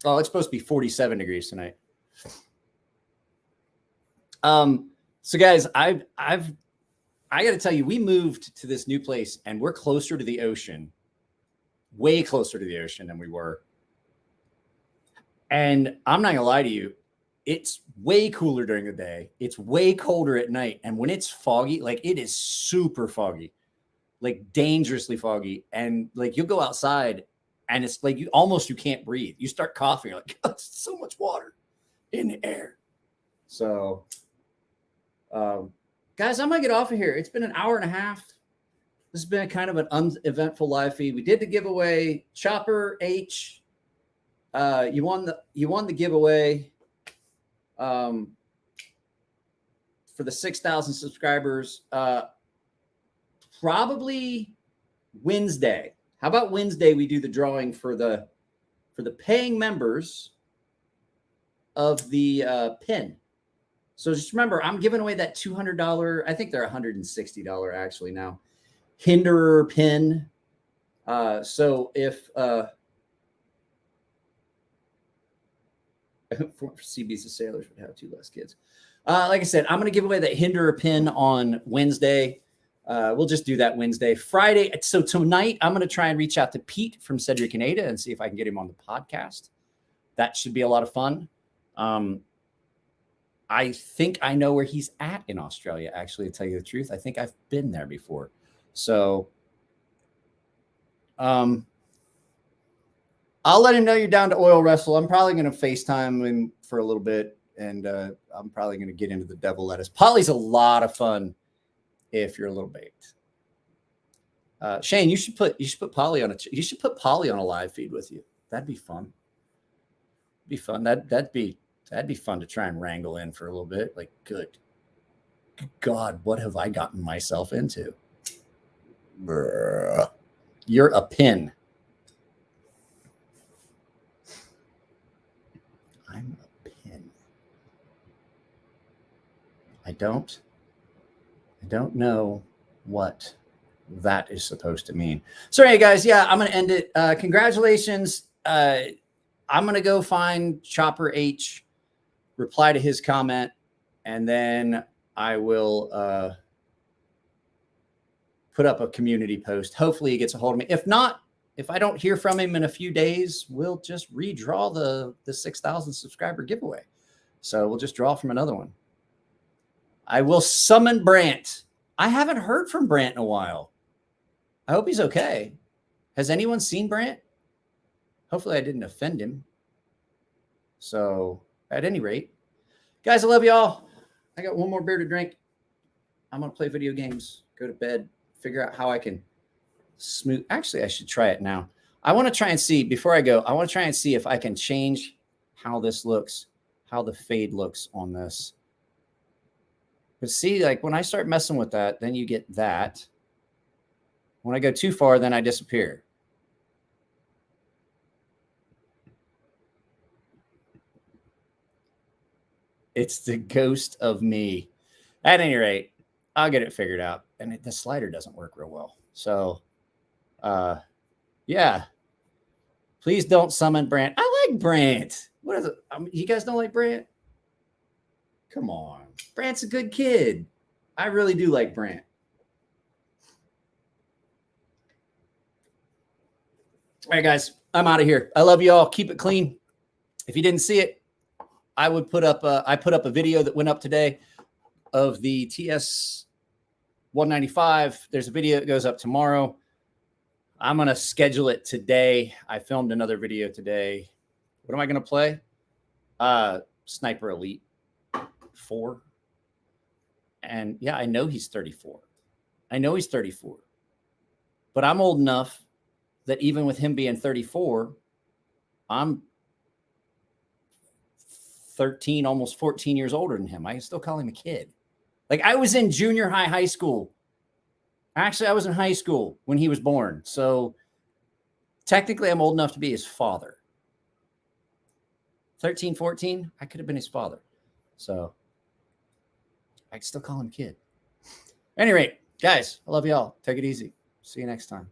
Oh, it's supposed to be 47 degrees tonight. So guys, I've I got to tell you, we moved to this new place and we're closer to the ocean, way closer to the ocean than we were. And I'm not gonna lie to you, it's way cooler during the day. It's way colder at night. And when it's foggy, like it is super foggy, like dangerously foggy. And like you'll go outside and it's like you can't breathe. You start coughing, you're like, oh, so much water in the air. So guys, I'm gonna get off of here. It's been an hour and a half. This has been kind of an uneventful live feed. We did the giveaway. Chopper H, you won the giveaway for the 6,000 subscribers. Probably Wednesday. How about Wednesday? We do the drawing for the paying members of the pin. So just remember, I'm giving away that $200. I think they're $160 actually now. Hinderer pin. So if CB's the sailors would have 2 less kids. Like I said, I'm going to give away that Hinderer pin on Wednesday. We'll just do that Wednesday. Friday. So tonight, I'm going to try and reach out to Pete from Cedric and Ada and see if I can get him on the podcast. That should be a lot of fun. I think I know where he's at in Australia, actually, to tell you the truth. I think I've been there before. So I'll let him know you're down to oil wrestle. I'm probably going to FaceTime him for a little bit, and I'm probably going to get into the devil lettuce. Poly's a lot of fun if you're a little baked. Shane, you should put Polly on a live feed with you. That'd be fun. Be fun. That'd be fun to try and wrangle in for a little bit. Like, good God, what have I gotten myself into? Brr. You're a pin. I'm a pin. I don't know what that is supposed to mean. So anyway, guys, yeah, I'm going to end it. Congratulations. I'm going to go find Chopper H, reply to his comment, and then I will put up a community post. Hopefully he gets a hold of me. If not, if I don't hear from him in a few days, we'll just redraw the 6,000 subscriber giveaway. So we'll just draw from another one. I will summon Brant. I haven't heard from Brant in a while. I hope he's okay. Has anyone seen Brant? Hopefully I didn't offend him. So at any rate, guys, I love y'all. I got one more beer to drink. I'm going to play video games, go to bed, figure out how I can smooth. Actually, I should try it now. I want to try and see, before I go, I want to try and see if I can change how this looks, how the fade looks on this. But see, like when I start messing with that, then you get that. When I go too far, then I disappear. It's the ghost of me. At any rate, I'll get it figured out. And the slider doesn't work real well. So, yeah. Please don't summon Brant. I like Brant. What is it? You guys don't like Brant? Come on. Brant's a good kid. I really do like Brant. All right, guys. I'm out of here. I love you all. Keep it clean. If you didn't see it, I would put up I put up a video that went up today of the TS 195. There's a video that goes up tomorrow. I'm going to schedule it today. I filmed another video today. What am I going to play? Sniper Elite 4. And yeah, I know he's 34. I know he's 34. But I'm old enough that even with him being 34, I'm 13, almost 14 years older than him. I can still call him a kid. Like I was in junior high school. Actually, I was in high school when he was born. So technically I'm old enough to be his father. 13, 14, I could have been his father. So I can still call him kid. At any rate, guys, I love y'all. Take it easy. See you next time.